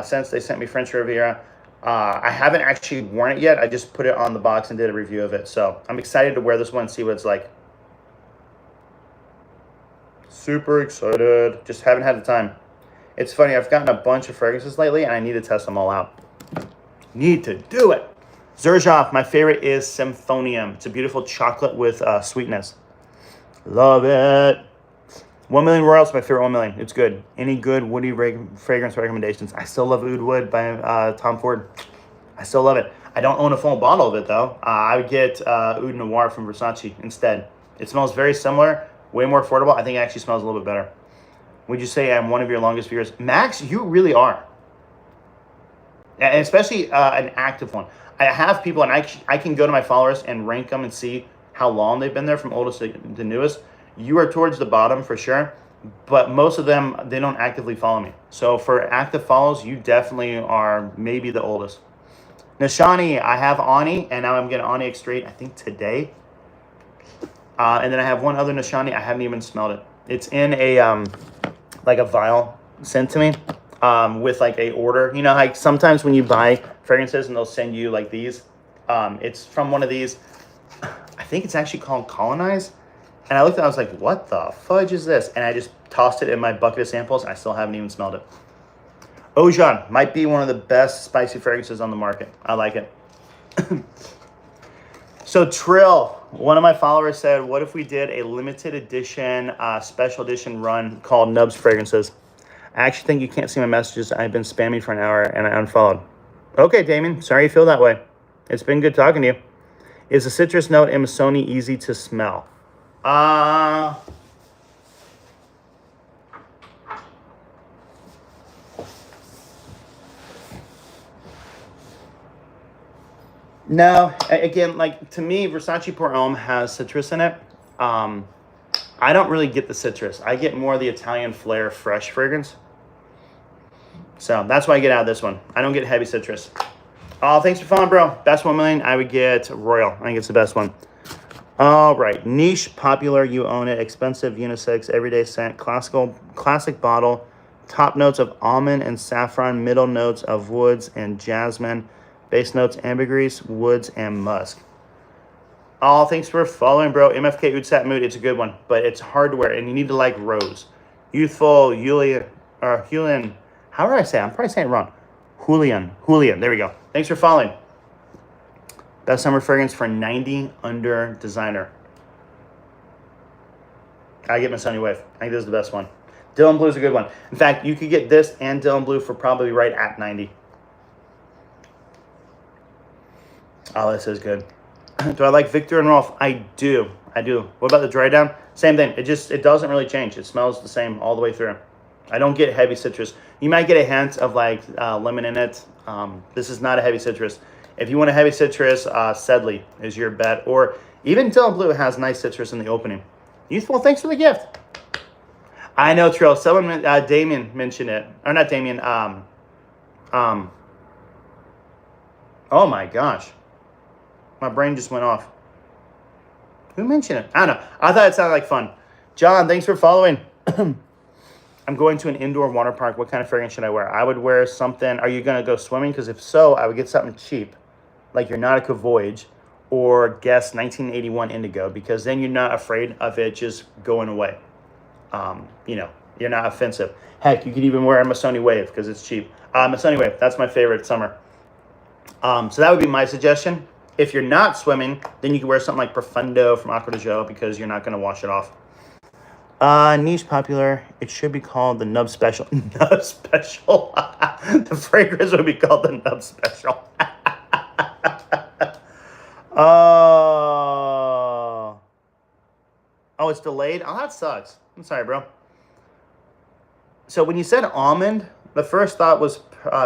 Since they sent me French Riviera. I haven't actually worn it yet. I just put it on the box and did a review of it. So I'm excited to wear this one and see what it's like. Super excited. Just haven't had the time. It's funny, I've gotten a bunch of fragrances lately and I need to test them all out. Need to do it. Xerjoff, my favorite is Symphonium. It's a beautiful chocolate with sweetness. Love it. 1 Million Royals, my favorite 1 Million. It's good. Any good woody fragrance recommendations? I still love Oud Wood by Tom Ford. I still love it. I don't own a full bottle of it though. I would get Oud Noir from Versace instead. It smells very similar, way more affordable. I think it actually smells a little bit better. Would you say I'm one of your longest viewers? Max, you really are. And especially an active one. I have people, and I can go to my followers and rank them and see how long they've been there from oldest to newest. You are towards the bottom for sure, but most of them, they don't actively follow me. So for active follows, you definitely are maybe the oldest. Nishani, I have Ani, and now I'm getting Ani X-Straight, I think today. And then I have one other Nishani, I haven't even smelled it. It's in a, like a vial sent to me with like a order. You know, like sometimes when you buy fragrances and they'll send you like these, it's from one of these, I think it's actually called Colonize. And I looked at it, I was like, what the fudge is this? And I just tossed it in my bucket of samples, and I still haven't even smelled it. Ojan might be one of the best spicy fragrances on the market. I like it. So Trill, one of my followers said, what if we did a limited edition, special edition run called Nubs Fragrances? I actually think you can't see my messages. I've been spamming for an hour, and I unfollowed. Okay, Damien, sorry you feel that way. It's been good talking to you. Is the citrus note in Missoni easy to smell? No, again, like to me, Versace Pour Homme has citrus in it. I don't really get the citrus. I get more of the Italian Flair fresh fragrance. So that's why I get out of this one. I don't get heavy citrus. Oh, thanks for following, bro. Best 1 million, I would get Royal. I think it's the best one. All right, niche, popular, you own it, expensive, unisex, everyday scent, classic bottle, top notes of almond and saffron, middle notes of woods and jasmine, base notes ambergris, woods, and musk. Oh, thanks for following, bro. MFK Udsat Mood, it's a good one, but it's hard to wear, and you need to like rose. Youthful, Julian, how do I say it? I'm probably saying it wrong. Julian, there we go. Thanks for following. Best summer fragrance for 90 under designer. I get my Sunny Wave. I think this is the best one. Dylan Blue is a good one. In fact, you could get this and Dylan Blue for probably right at 90. Oh, this is good. Do I like Victor and Rolf? I do. I do. What about the dry down? Same thing. It doesn't really change. It smells the same all the way through. I don't get heavy citrus. You might get a hint of like lemon in it. This is not a heavy citrus. If you want a heavy citrus, Sedley is your bet. Or even Dylan Blue has nice citrus in the opening. Youthful, thanks for the gift. I know, Trill. Someone, Damien mentioned it. Or not Damien. Oh my gosh. My brain just went off. Who mentioned it? I don't know. I thought it sounded like fun. John, thanks for following. I'm going to an indoor water park. What kind of fragrance should I wear? I would wear something. Are you going to go swimming? Because if so, I would get something cheap, like your Nautica Voyage or Guess 1981 Indigo, because then you're not afraid of it just going away. You know, you're not offensive. Heck, you could even wear a Missoni Wave because it's cheap. Missoni Wave, that's my favorite summer. So that would be my suggestion. If you're not swimming, then you can wear something like Profundo from Acqua di Gio because you're not going to wash it off. Niche popular. It should be called the Nub Special. Nub Special. The fragrance would be called the Nub Special. Oh, it's delayed? Oh, that sucks. I'm sorry, bro. So when you said almond, the first thought was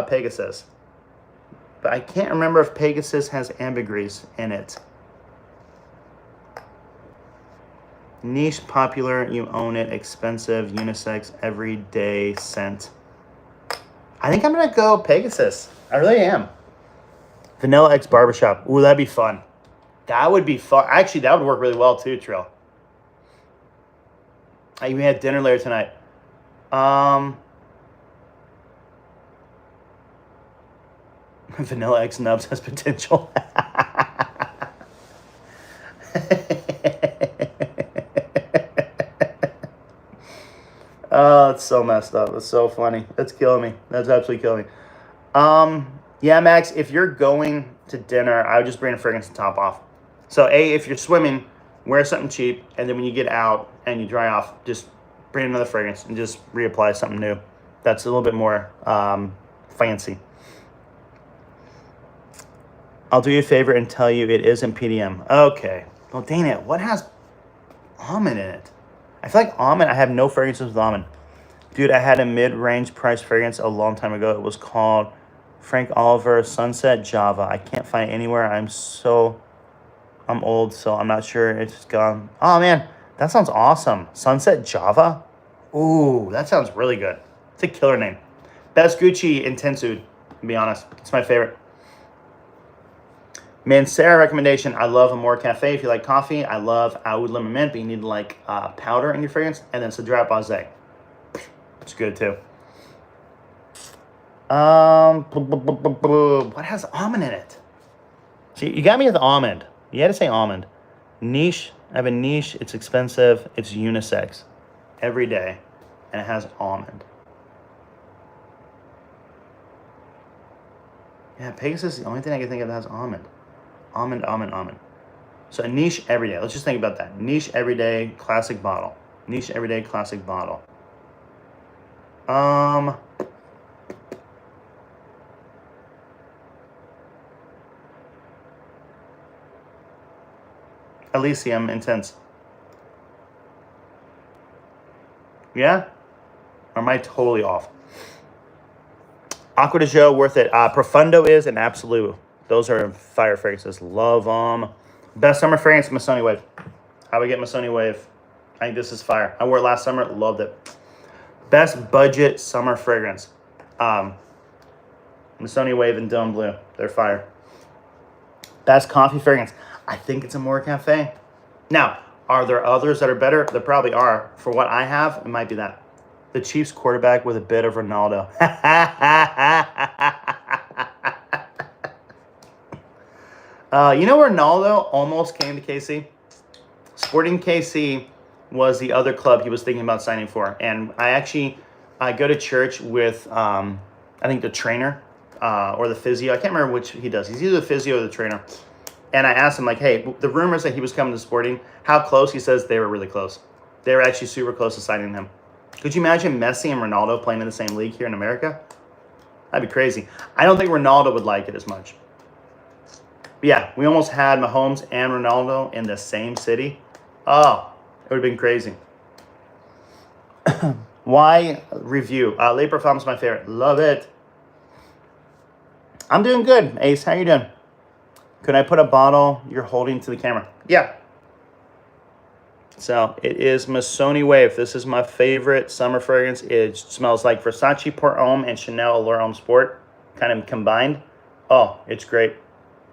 Pegasus. But I can't remember if Pegasus has ambergris in it. Niche, popular, you own it, expensive, unisex, everyday scent. I think I'm going to go Pegasus. I really am. Vanilla X Barbershop. Ooh, that'd be fun. That would be fun. Actually, that would work really well too, Trill. We had dinner later tonight. Vanilla X Nubs has potential. Oh, it's so messed up. It's so funny. That's killing me. That's absolutely killing me. Yeah, Max, if you're going to dinner, I would just bring a fragrance and top off. So, if you're swimming, wear something cheap, and then when you get out and you dry off, just bring another fragrance and just reapply something new. That's a little bit more fancy. I'll do you a favor and tell you it isn't PDM. Okay. Well, dang it. What has almond in it? I feel like almond, I have no fragrances with almond. Dude, I had a mid-range price fragrance a long time ago. It was called Frank Oliver Sunset Java. I can't find it anywhere. I'm old, so I'm not sure. It's gone. Oh, man. That sounds awesome. Sunset Java? Ooh, that sounds really good. It's a killer name. Best Gucci Intensude, to be honest. It's my favorite. Mancera recommendation. I love Amore Cafe if you like coffee. I love Oud Lemon Mint, but you need like powder in your fragrance. And then Cedrat Basé. It's good too. What has almond in it? See, you got me with almond. You had to say almond. Niche. I have a niche. It's expensive. It's unisex. Every day. And it has almond. Yeah, Pegasus is the only thing I can think of that has almond. Almond. So a niche every day. Let's just think about that. Niche everyday classic bottle. Niche everyday classic bottle. Elysium Intense. Yeah? Or am I totally off? Acqua di Gio, worth it. Profundo is an absolute. Those are fire fragrances. Love them. Best summer fragrance, Missoni Wave. How we get Missoni Wave? I think this is fire. I wore it last summer. Loved it. Best budget summer fragrance. Missoni Wave and Dylan Blue. They're fire. Best coffee fragrance. I think it's Amore Cafe. Now, are there others that are better? There probably are. For what I have, it might be that. The Chiefs quarterback with a bit of Ronaldo. You know, Ronaldo almost came to KC. Sporting KC was the other club he was thinking about signing for. And I go to church with, I think, the trainer or the physio. I can't remember which he does. He's either the physio or the trainer. And I asked him, like, hey, the rumors that he was coming to Sporting, how close? He says they were really close. They were actually super close to signing him. Could you imagine Messi and Ronaldo playing in the same league here in America? That'd be crazy. I don't think Ronaldo would like it as much. But yeah, we almost had Mahomes and Ronaldo in the same city. Oh, it would have been crazy. Why review? Le Parfum's my favorite. Love it. I'm doing good. Ace, how you doing? Could I put a bottle you're holding to the camera? Yeah. So it is Missoni Wave. This is my favorite summer fragrance. It smells like Versace Pour Homme and Chanel Allure Homme Sport kind of combined. Oh, it's great.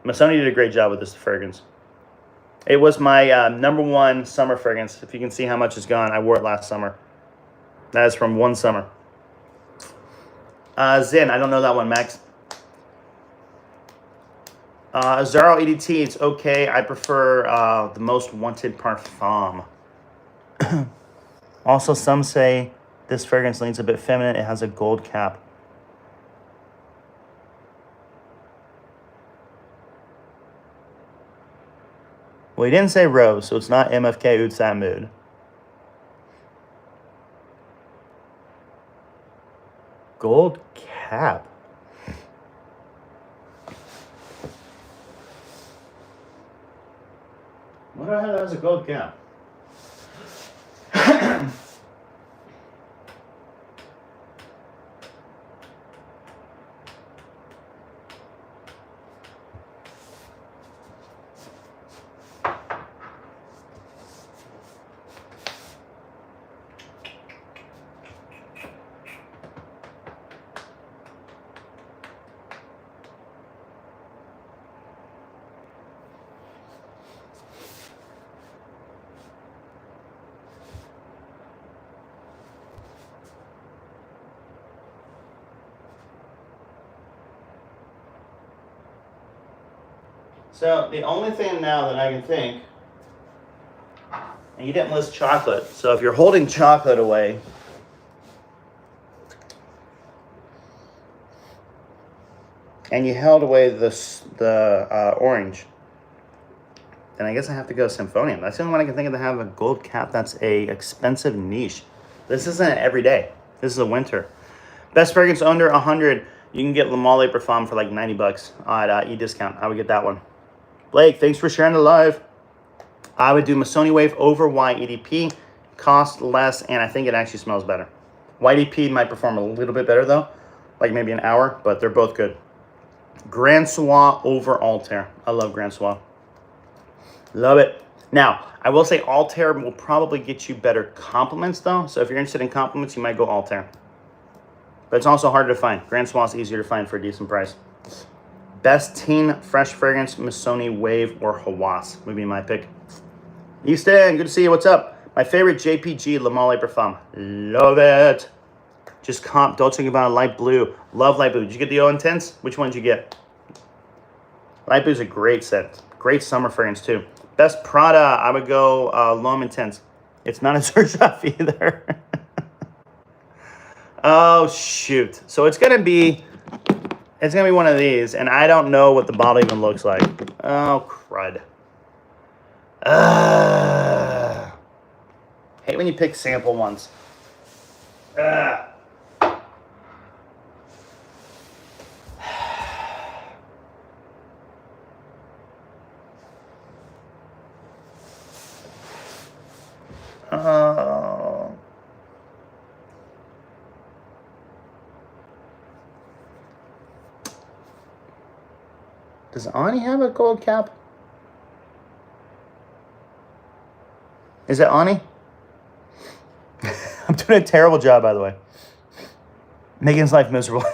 Missoni did a great job with this fragrance. It was my #1 summer fragrance. If you can see how much it's gone, I wore it last summer. That is from one summer. Zin, I don't know that one, Max. Zaro EDT, it's okay. I prefer the Most Wanted Parfum. Also, some say this fragrance leans a bit feminine. It has a gold cap. Well, he didn't say rose, so it's not MFK Oud Mood. Gold cap. What do I have that has a gold cap? So the only thing now that I can think, and you didn't list chocolate, so if you're holding chocolate away, and you held away the orange, then I guess I have to go Symphonium. That's the only one I can think of that have a gold cap. That's a expensive niche. This isn't every day. This is a winter. Best fragrance under 100. You can get Le Male Parfum for like $90 at e-discount. I would get that one. Blake, thanks for sharing the live. I would do Missoni Wave over YEDP. Cost less, and I think it actually smells better. YEDP might perform a little bit better though, like maybe an hour, but they're both good. Grand Soir over Altair. I love Grand Soir. Love it. Now, I will say Altair will probably get you better compliments though. So if you're interested in compliments, you might go Altair. But it's also harder to find. Grand Soir is easier to find for a decent price. Best teen fresh fragrance, Missoni Wave or Hawas would be my pick. Easton, good to see you. What's up? My favorite JPG Le Male Parfum. Love it. Just comp Dolce & Gabbana Light Blue. Love Light Blue. Did you get the O Intense? Which one did you get? Light Blue is a great scent. Great summer fragrance too. Best Prada, I would go L'Homme Intense. It's not a Xerjoff either. Oh shoot. So it's gonna be one of these, and I don't know what the bottle even looks like. Oh crud. Hate when you pick sample ones. Does Ani have a gold cap? Is it Ani? I'm doing a terrible job, by the way. Making his life miserable.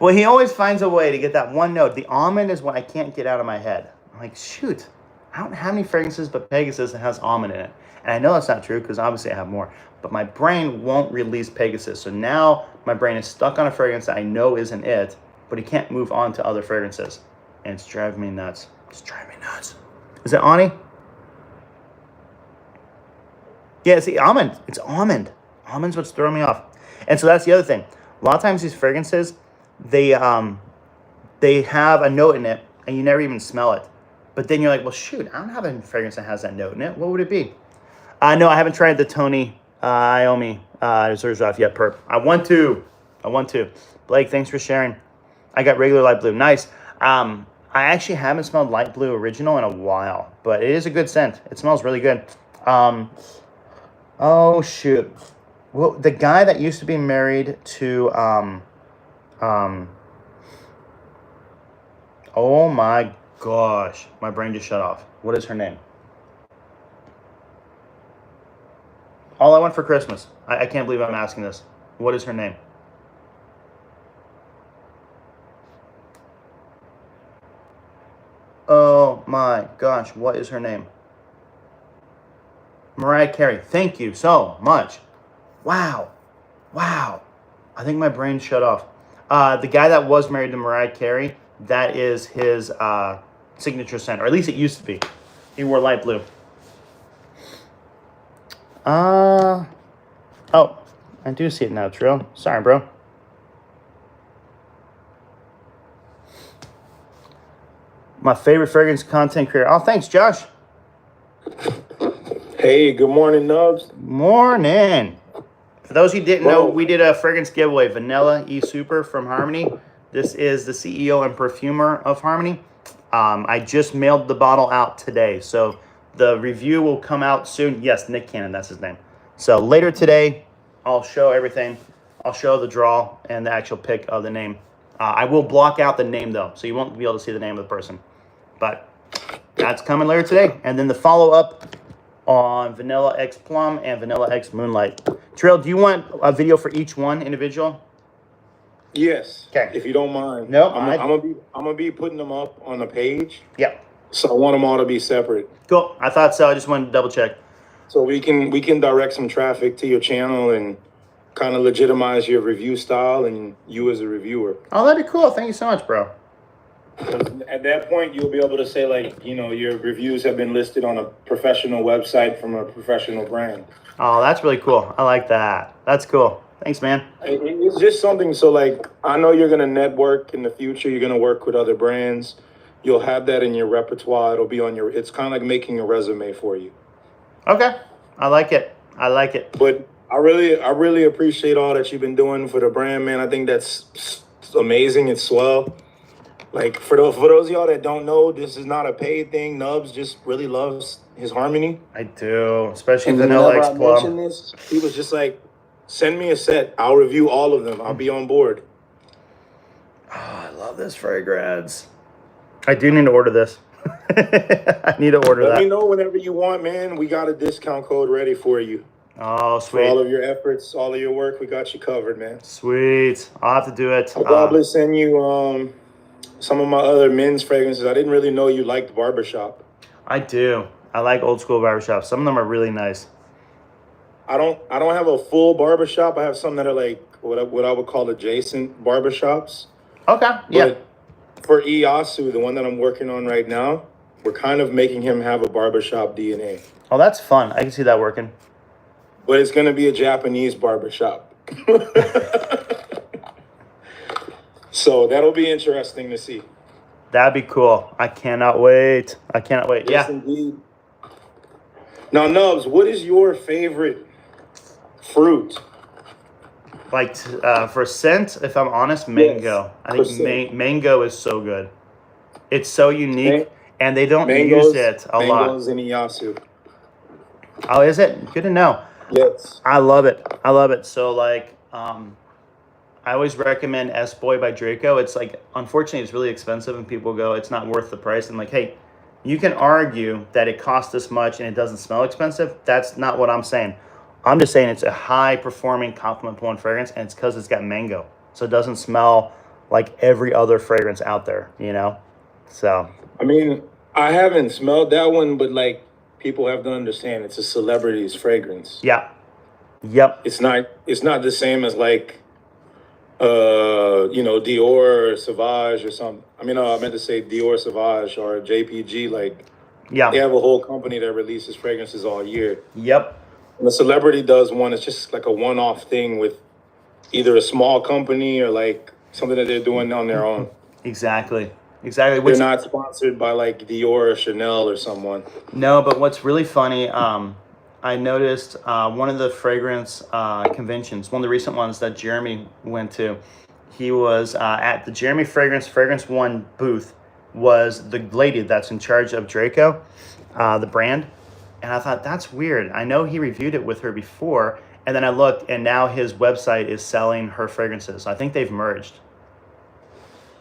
Well, he always finds a way to get that one note. The almond is what I can't get out of my head. I'm like, shoot, I don't have any fragrances but Pegasus that has almond in it. And I know that's not true because obviously I have more. But my brain won't release Pegasus. So now my brain is stuck on a fragrance that I know isn't it, but it can't move on to other fragrances. And it's driving me nuts. It's driving me nuts. Is it Ani? Yeah, it's the almond. It's almond. Almond's what's throwing me off. And so that's the other thing. A lot of times these fragrances, they have a note in it and you never even smell it. But then you're like, well, shoot, I don't have a fragrance that has that note in it. What would it be? No, I haven't tried the Tony Iommi Xerjoff yet, perp. I want to. Blake, thanks for sharing. I got regular light blue. Nice. I actually haven't smelled Light Blue Original in a while, but it is a good scent. It smells really good. Oh shoot. Well, the guy that used to be married to um oh my gosh, my brain just shut off. What is her name? All I Want for Christmas. I can't believe I'm asking this. What is her name? Oh my gosh, what is her name? Mariah Carey. Thank you so much. Wow. Wow. I think my brain shut off. The guy that was married to Mariah Carey, that is his signature scent, or at least it used to be. He wore light blue. Oh, I do see it now, Trill. Sorry, bro. My favorite fragrance content creator. Oh, thanks, Josh. Hey, good morning, Nubs. Morning. For those who didn't know, we did a fragrance giveaway, Vanilla E Super from Harmony. This is the CEO and perfumer of Harmony. I just mailed the bottle out today, so the review will come out soon. Yes, Nick Cannon, that's his name. So later today, I'll show everything. I'll show the draw and the actual pic of the name. I will block out the name, though, so you won't be able to see the name of the person. But that's coming later today. And then the follow-up on Vanilla X Plum and Vanilla X Moonlight. Trill, do you want a video for each one individual? Yes. Okay. If you don't mind. No, I'm gonna be putting them up on the page. Yep. So I want them all to be separate. Cool. I thought so. I just wanted to double check. So we can direct some traffic to your channel and kind of legitimize your review style and you as a reviewer. Oh, that'd be cool. Thank you so much, bro. At that point, you'll be able to say, like, you know, your reviews have been listed on a professional website from a professional brand. Oh, that's really cool. I like that. That's cool. Thanks, man. It's just something. So, like, I know you're going to network in the future. You're going to work with other brands. You'll have that in your repertoire. It'll be on your, it's kind of like making a resume for you. Okay. I like it. I like it. But I really appreciate all that you've been doing for the brand, man. I think that's amazing. It's swell. Like, for those of y'all that don't know, this is not a paid thing. Nubs just really loves his Harmony. I do, especially And Vanilla X whenever I mentioned Plum. this, he was just like, send me a set. I'll review all of them. I'll be on board. Oh, I love this fragrance. I do need to order this. I need to order that. Let me know whenever you want, man. We got a discount code ready for you. Oh, For all sweet. of your efforts, all of your work, we got you covered, man. Sweet. I'll have to do it. I'll probably send you some of my other men's fragrances. I didn't really know you liked barbershop. I do. I like old school barbershops. Some of them are really nice. I don't have a full barbershop. I have some that are like what I would call adjacent barbershops. Okay. Yeah. But for Iyasu, the one that I'm working on right now, we're kind of making him have a barbershop DNA. Oh, that's fun. I can see that working. But it's going to be a Japanese barbershop. So that'll be interesting to see. That'd be cool. I cannot wait. I cannot wait. Yes, Yeah. indeed. Now, Nubs, what is your favorite fruit? Like for scent, if I'm honest, mango. I think Percent. mango is so good. It's so unique, and they don't Mangoes, use it a lot. mangoes and Iyasu. Oh, is it? Good to know. Yes. I love it. I love it. So like, I always recommend S Boy by Draco. It's like, unfortunately, it's really expensive, and people go, it's not worth the price. I'm like, hey, you can argue that it costs this much and it doesn't smell expensive. That's not what I'm saying. I'm just saying it's a high performing compliment pulling fragrance, and it's because it's got mango, so it doesn't smell like every other fragrance out there, you know. So I mean, I haven't smelled that one, but like people have to understand, it's a celebrity's fragrance. yeah, yep, It's not the same as like you know, Dior or Sauvage or something. I mean, I meant to say Dior Sauvage or JPG. Like, yeah, they have a whole company that releases fragrances all year. yep. When a celebrity does one, it's just like a one-off thing with either a small company or like something that they're doing on their own. Exactly. They're not sponsored by like Dior or Chanel or someone. No, but what's really funny, I noticed one of the fragrance conventions, one of the recent ones that Jeremy went to, he was at the Jeremy Fragrance One booth, was the lady that's in charge of Draco, the brand. And I thought, that's weird. I know he reviewed it with her before. And then I looked, and now his website is selling her fragrances. I think they've merged.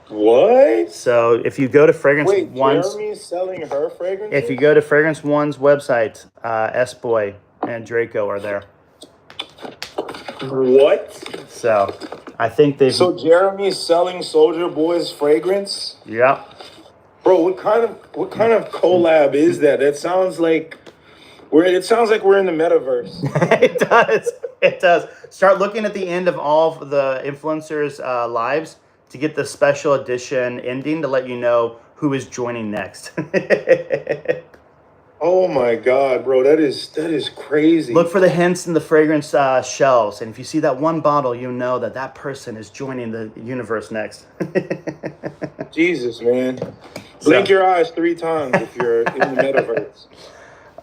What? So if you go to Fragrance Wait, One's, Jeremy's selling her fragrances? if you go to Fragrance One's website, S-Boy and Draco are there. What? So I think they've. So Jeremy's selling Soldier Boy's fragrance? Yeah. Bro, what kind of collab is that? That sounds like we're in the metaverse. It does. It does. Start looking at the end of all of the influencers' lives to get the special edition ending to let you know who is joining next. Oh my God, bro, that is crazy. Look for the hints in the fragrance shelves, and if you see that one bottle, you know that person is joining the universe next. Jesus, man. Blink your eyes 3 times if you're in the metaverse.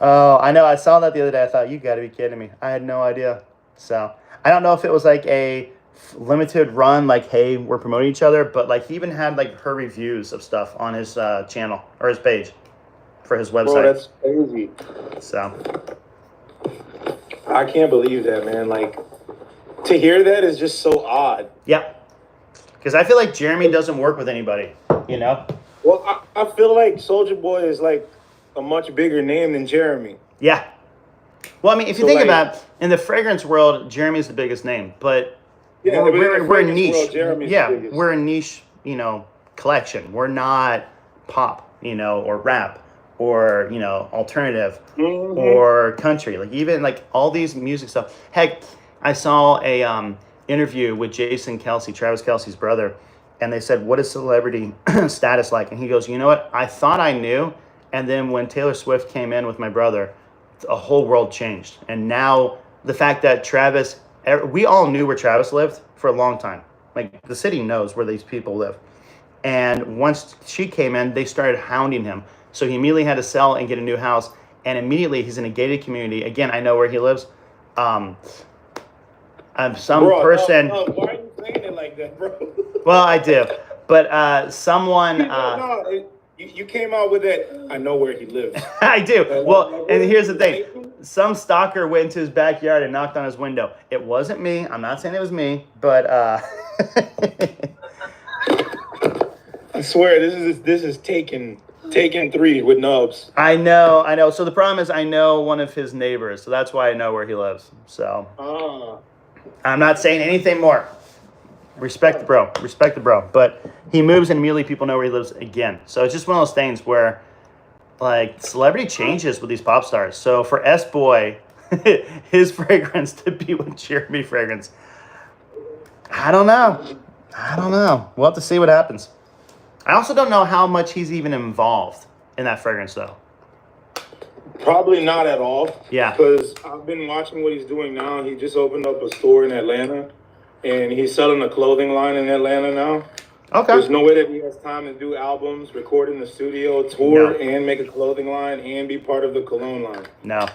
Oh, I know. I saw that the other day. I thought, you got to be kidding me. I had no idea. So I don't know if it was like a limited run, like, hey, we're promoting each other, but like he even had like her reviews of stuff on his channel or his page for his website. Bro, that's crazy. So I can't believe that, man. Like, to hear that is just so odd. yeah, because I feel like Jeremy doesn't work with anybody, you know. Well, I feel like Soldier Boy is like a much bigger name than Jeremy. Yeah. Well, I mean, if you So, think like, about it, in the fragrance world, Jeremy's the biggest name, but Yeah, but in the we're a fragrance niche. world, Jeremy's Yeah, the biggest. we're a niche, collection. We're not pop, or rap or, alternative Mhm. or country. Like even like all these music stuff. Heck, I saw a interview with Jason Kelsey, Travis Kelsey's brother, and they said, "What is celebrity status like?" And he goes, "You know what? I thought I knew, and then when Taylor Swift came in with my brother, a whole world changed. And now the fact that Travis, we all knew where Travis lived for a long time. Like the city knows where these people live. And once she came in, they started hounding him. So he immediately had to sell and get a new house. And immediately he's in a gated community. Again, I know where he lives. Some Bro, person. no, why are you saying it like that, bro? Well, I do. But someone. You came out with that. I know where he lives. I do. Well, and here's the thing. Some stalker went into his backyard and knocked on his window. It wasn't me. I'm not saying it was me, but I swear this is taken 3 with Nubs. I know. So the problem is I know one of his neighbors, so that's why I know where he lives. So I'm not saying anything more. Respect the bro. But he moves and immediately people know where he lives again. So it's just one of those things where, like, celebrity changes with these pop stars. So for S-Boy, his fragrance to be with Jeremy fragrance, I don't know. We'll have to see what happens. I also don't know how much he's even involved in that fragrance, though. Probably not at all. Yeah. Because I've been watching what he's doing now. He just opened up a store in Atlanta, and he's selling a clothing line in Atlanta now. Okay. There's no way that he has time to do albums, record in the studio, tour, and make a clothing line, and be part of the Cologne line. No.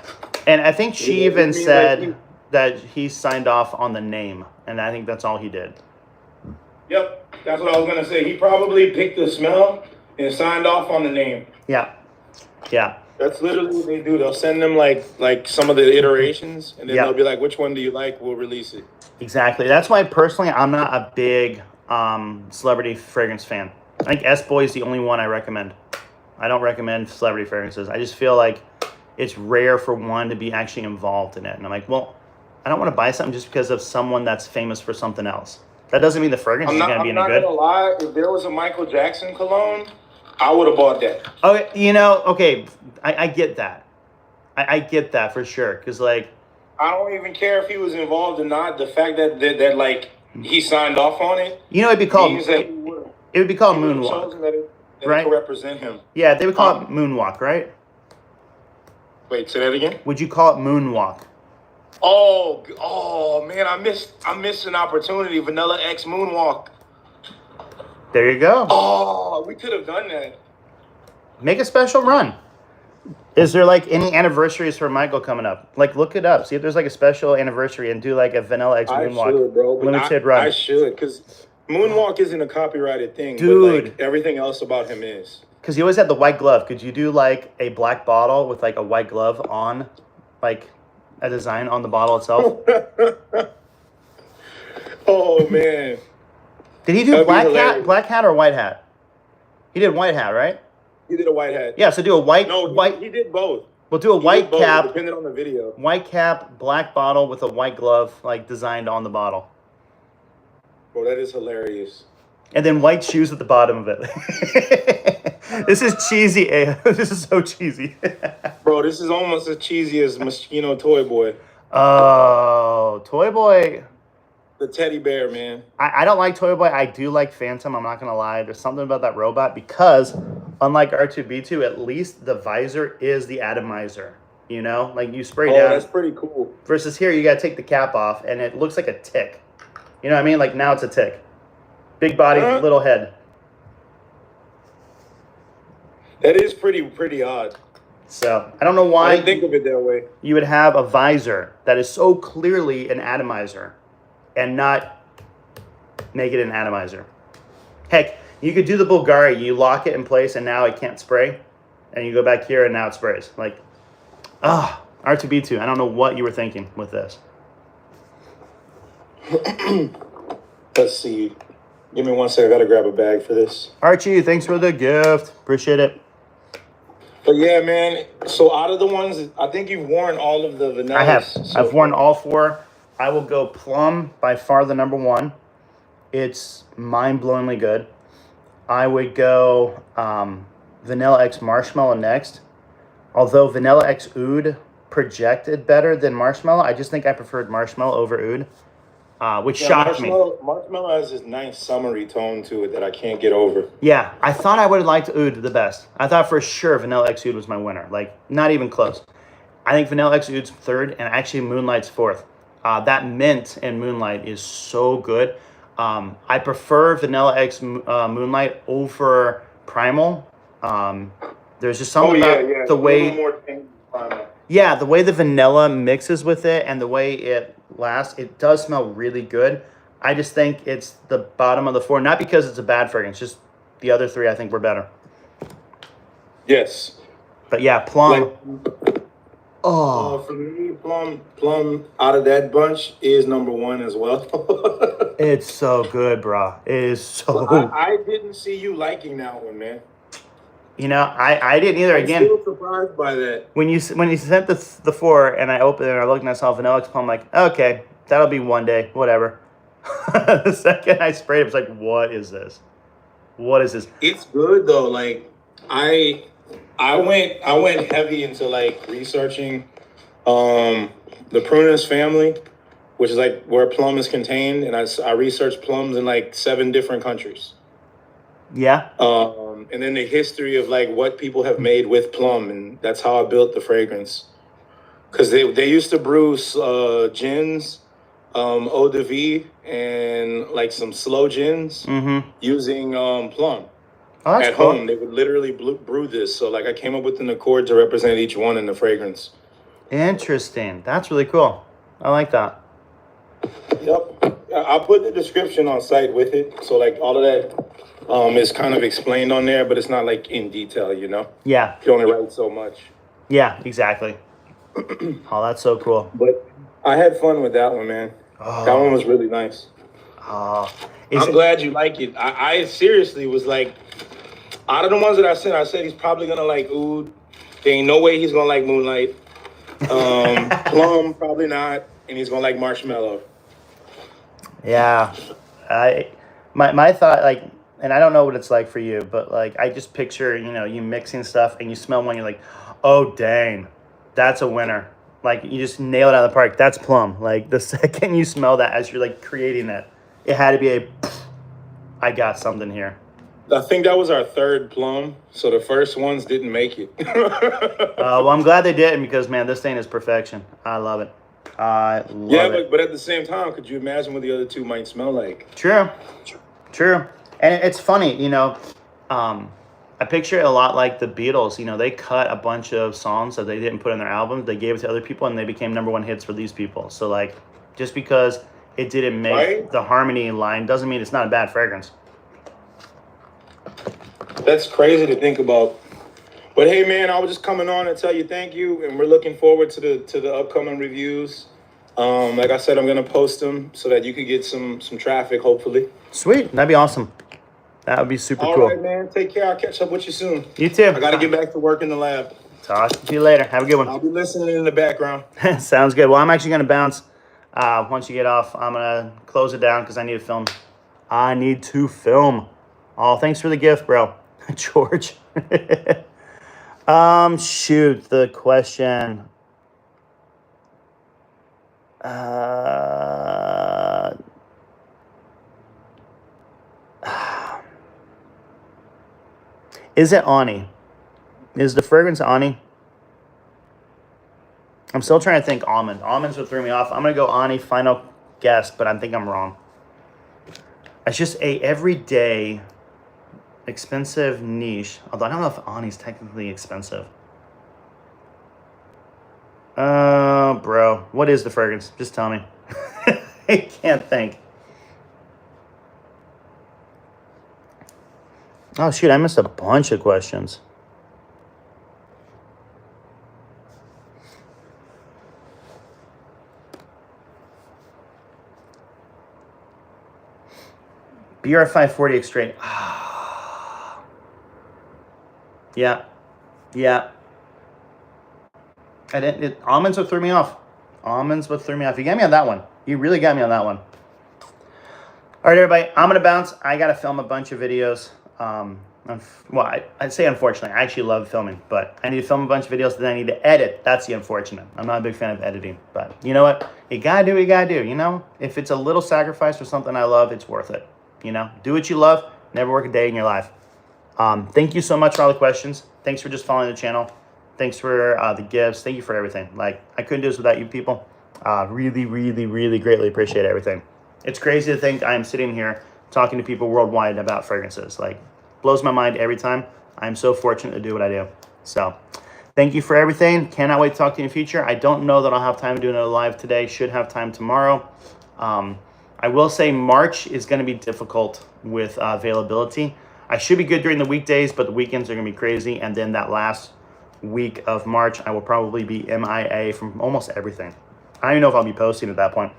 And I think she even said that he signed off on the name, and I think that's all he did. Yep, that's what I was going to say. He probably picked the smell and signed off on the name. Yeah. That's literally what they do. They'll send them like some of the iterations, and then they'll be like, which one do you like? We'll release it. Exactly. That's why personally I'm not a big celebrity fragrance fan. I think S-Boy is the only one I recommend. I don't recommend celebrity fragrances. I just feel like it's rare for one to be actually involved in it. And I'm like, well, I don't want to buy something just because of someone that's famous for something else. That doesn't mean the fragrance is going to be any good. I'm not going to lie. If there was a Michael Jackson cologne, I would have bought that. Oh, okay. I get that. I get that for sure. Because, like, I don't even care if he was involved or not. The fact that like, he signed off on it. it'd be called Moonwalk. Moonwalk. Right? To represent him. Yeah, they would call it Moonwalk, right? Wait, say that again? Would you call it Moonwalk? Oh man, I missed an opportunity. Vanilla X Moonwalk. There you go. Oh, we could have done that. Make a special run. Is there like any anniversaries for Michael coming up? Like, look it up. See if there's like a special anniversary and do like a Vanilla X Moonwalk limited run. I should, because Moonwalk isn't a copyrighted thing, Dude. but like everything else about him is. Because he always had the white glove. Could you do like a black bottle with like a white glove on, like a design on the bottle itself? Oh man. Did he do That'd be black hilarious. black hat or white hat? He did white hat, right? He did a white hat. Yeah, so do a white No, white. he did both. We'll do a He white did both, cap, depending on the video. white cap, black bottle with a white glove, like designed on the bottle, Bro, that is hilarious. and then white shoes at the bottom of it. This is cheesy. This is so cheesy. Bro, this is almost as cheesy as Moschino Toy Boy. Oh, Toy Boy. The teddy bear, man. I don't like Toy Boy. I do like Phantom. I'm not going to lie. There's something about that robot because, unlike R2-B2, at least the visor is the atomizer. You know? Like, you spray down. That's pretty cool. Versus here, you got to take the cap off, and it looks like a tick. You know what I mean? Like, now it's a tick. Big body, little head. That is pretty odd. So, I don't know why I didn't think of it that way. you would have a visor that is so clearly an atomizer and not make it an atomizer. Heck, you could do the Bulgari. You lock it in place, and now it can't spray. And you go back here, and now it sprays. Like, R2-B2. I don't know what you were thinking with this. Let's see. Give me 1 second. I gotta grab a bag for this. Archie, thanks for the gift. Appreciate it. But yeah, man. So out of the ones, I think you've worn all of the vanillas. I have. So I've worn all 4. I will go Plum, by far the number 1. It's mind-blowingly good. I would go Vanilla X Marshmallow next. Although Vanilla X Oud projected better than Marshmallow, I just think I preferred Marshmallow over Oud, which shocked me. Marshmallow has this nice summery tone to it that I can't get over. Yeah, I thought I would have liked Oud the best. I thought for sure Vanilla X Oud was my winner. Like, not even close. I think Vanilla X Oud's 3rd, and actually Moonlight's 4th. That mint in Moonlight is so good. I prefer Vanilla X Moonlight over Primal. There's just something about the way... Yeah, the way the vanilla mixes with it and the way it lasts, it does smell really good. I just think it's the bottom of the 4, not because it's a bad fragrance, just the other 3 I think were better. Yes. But yeah, Plum. For me, Plum out of that bunch is number 1 as well. It's so good, bro. It is so... I didn't see you liking that one, man. You know, I didn't either. Again, I'm still surprised by that. When you sent the 4 and I opened it and I looked and I saw Vanilla X Plum, I'm like, okay, that'll be one day, whatever. The second I sprayed it, was like, what is this? What is this? It's good though. Like I went heavy into like researching the Prunus family, which is like where plum is contained, and I researched plums in like 7 different countries. Yeah. And then the history of like what people have made with plum, and that's how I built the fragrance. Because they used to brew gins, eau de vie, and like some slow gins using plum. Oh, that's At cool. home, they would literally brew this. So like I came up with an accord to represent each one in the fragrance. Interesting. That's really cool. I like that. Yep. I'll put the description on site with it. So like all of that is kind of explained on there, but it's not like in detail, you know? Yeah. You only write so much. Yeah, exactly. Oh, that's so cool. But I had fun with that one, man. Oh. That one was really nice. Oh. I'm glad you like it. I seriously was like, out of the ones that I said he's probably gonna like Oud. There ain't no way he's gonna like Moonlight. Plum, probably not, and he's gonna like Marshmallow. Yeah. My thought, like, and I don't know what it's like for you, but like I just picture, you know, you mixing stuff and you smell one, you're like, oh dang, that's a winner. Like you just nail it out of the park. That's Plum. Like the second you smell that as you're like creating it had to be I got something here. I think that was our 3rd Plum, so the first ones didn't make it. Well, I'm glad they didn't because man, this thing is perfection. I love it. I love it. But at the same time, could you imagine what the other 2 might smell like? True. And it's funny, you know, I picture it a lot like the Beatles. You know, they cut a bunch of songs that they didn't put in their albums. They gave it to other people, and they became #1 hits for these people. So, like, just because it didn't make Right? the harmony in line doesn't mean it's not a bad fragrance. That's crazy to think about. But hey, man, I was just coming on and tell you thank you, and we're looking forward to the upcoming reviews. Like I said, I'm gonna post them so that you could get some traffic, hopefully. Sweet, that'd be awesome. That would be super All cool. right, man. Take care. I'll catch up with you soon. You too. I gotta get back to work in the lab. Talk to you later. Have a good one. I'll be listening in the background. Sounds good. Well, I'm actually going to bounce. Once you get off, I'm going to close it down because I need to film. I need to film. Oh, thanks for the gift, bro. George. Shoot, the question. Is it Ani? Is the fragrance Ani? I'm still trying to think almond. Almonds would throw me off. I'm going to go Ani, final guess, but I think I'm wrong. It's just a everyday expensive niche. Although I don't know if Ani's technically expensive. Bro, what is the fragrance? Just tell me. I can't think. Oh, shoot, I missed a bunch of questions. BR 540 extrait. Yeah. I didn't. Almonds would throw me off. Almonds would throw me off. You got me on that one. You really got me on that one. All right, everybody. I'm gonna bounce. I gotta film a bunch of videos. Well, I'd say unfortunately. I actually love filming, but I need to film a bunch of videos. Then I need to edit. That's the unfortunate. I'm not a big fan of editing, but you know what? You gotta do what you gotta do. You know, if it's a little sacrifice for something I love, it's worth it. You know, do what you love. Never work a day in your life. Thank you so much for all the questions. Thanks for just following the channel. Thanks for the gifts. Thank you for everything. Like, I couldn't do this without you people. Really, really, really greatly appreciate everything. It's crazy to think I'm sitting here talking to people worldwide about fragrances. Like, blows my mind every time. I'm so fortunate to do what I do. So, thank you for everything. Cannot wait to talk to you in the future. I don't know that I'll have time to do another live today. Should have time tomorrow. I will say March is going to be difficult with availability. I should be good during the weekdays, but the weekends are going to be crazy. And then that last week of March, I will probably be MIA from almost everything. I don't even know if I'll be posting at that point.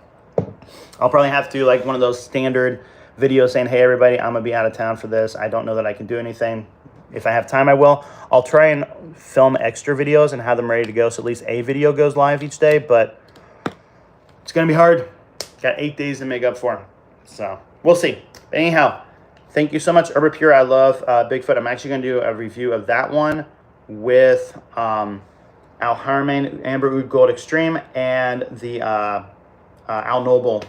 I'll probably have to do like one of those standard videos saying, hey, everybody, I'm going to be out of town for this. I don't know that I can do anything. If I have time, I will. I'll try and film extra videos and have them ready to go, so at least a video goes live each day, but it's going to be hard. Got 8 days to make up for. So we'll see. But anyhow, thank you so much. Herba Pure, I love Bigfoot. I'm actually going to do a review of that one with Al Harman Amber Oud Gold Extreme and the Al Noble,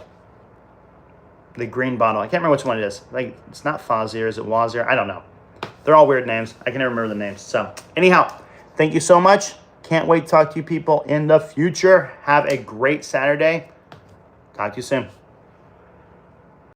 the green bottle. I can't remember which one it is. Like, it's not Fazir, is it Wazir? I don't know. They're all weird names. I can never remember the names. So anyhow, thank you so much. Can't wait to talk to you people in the future. Have a great Saturday. Talk to you soon.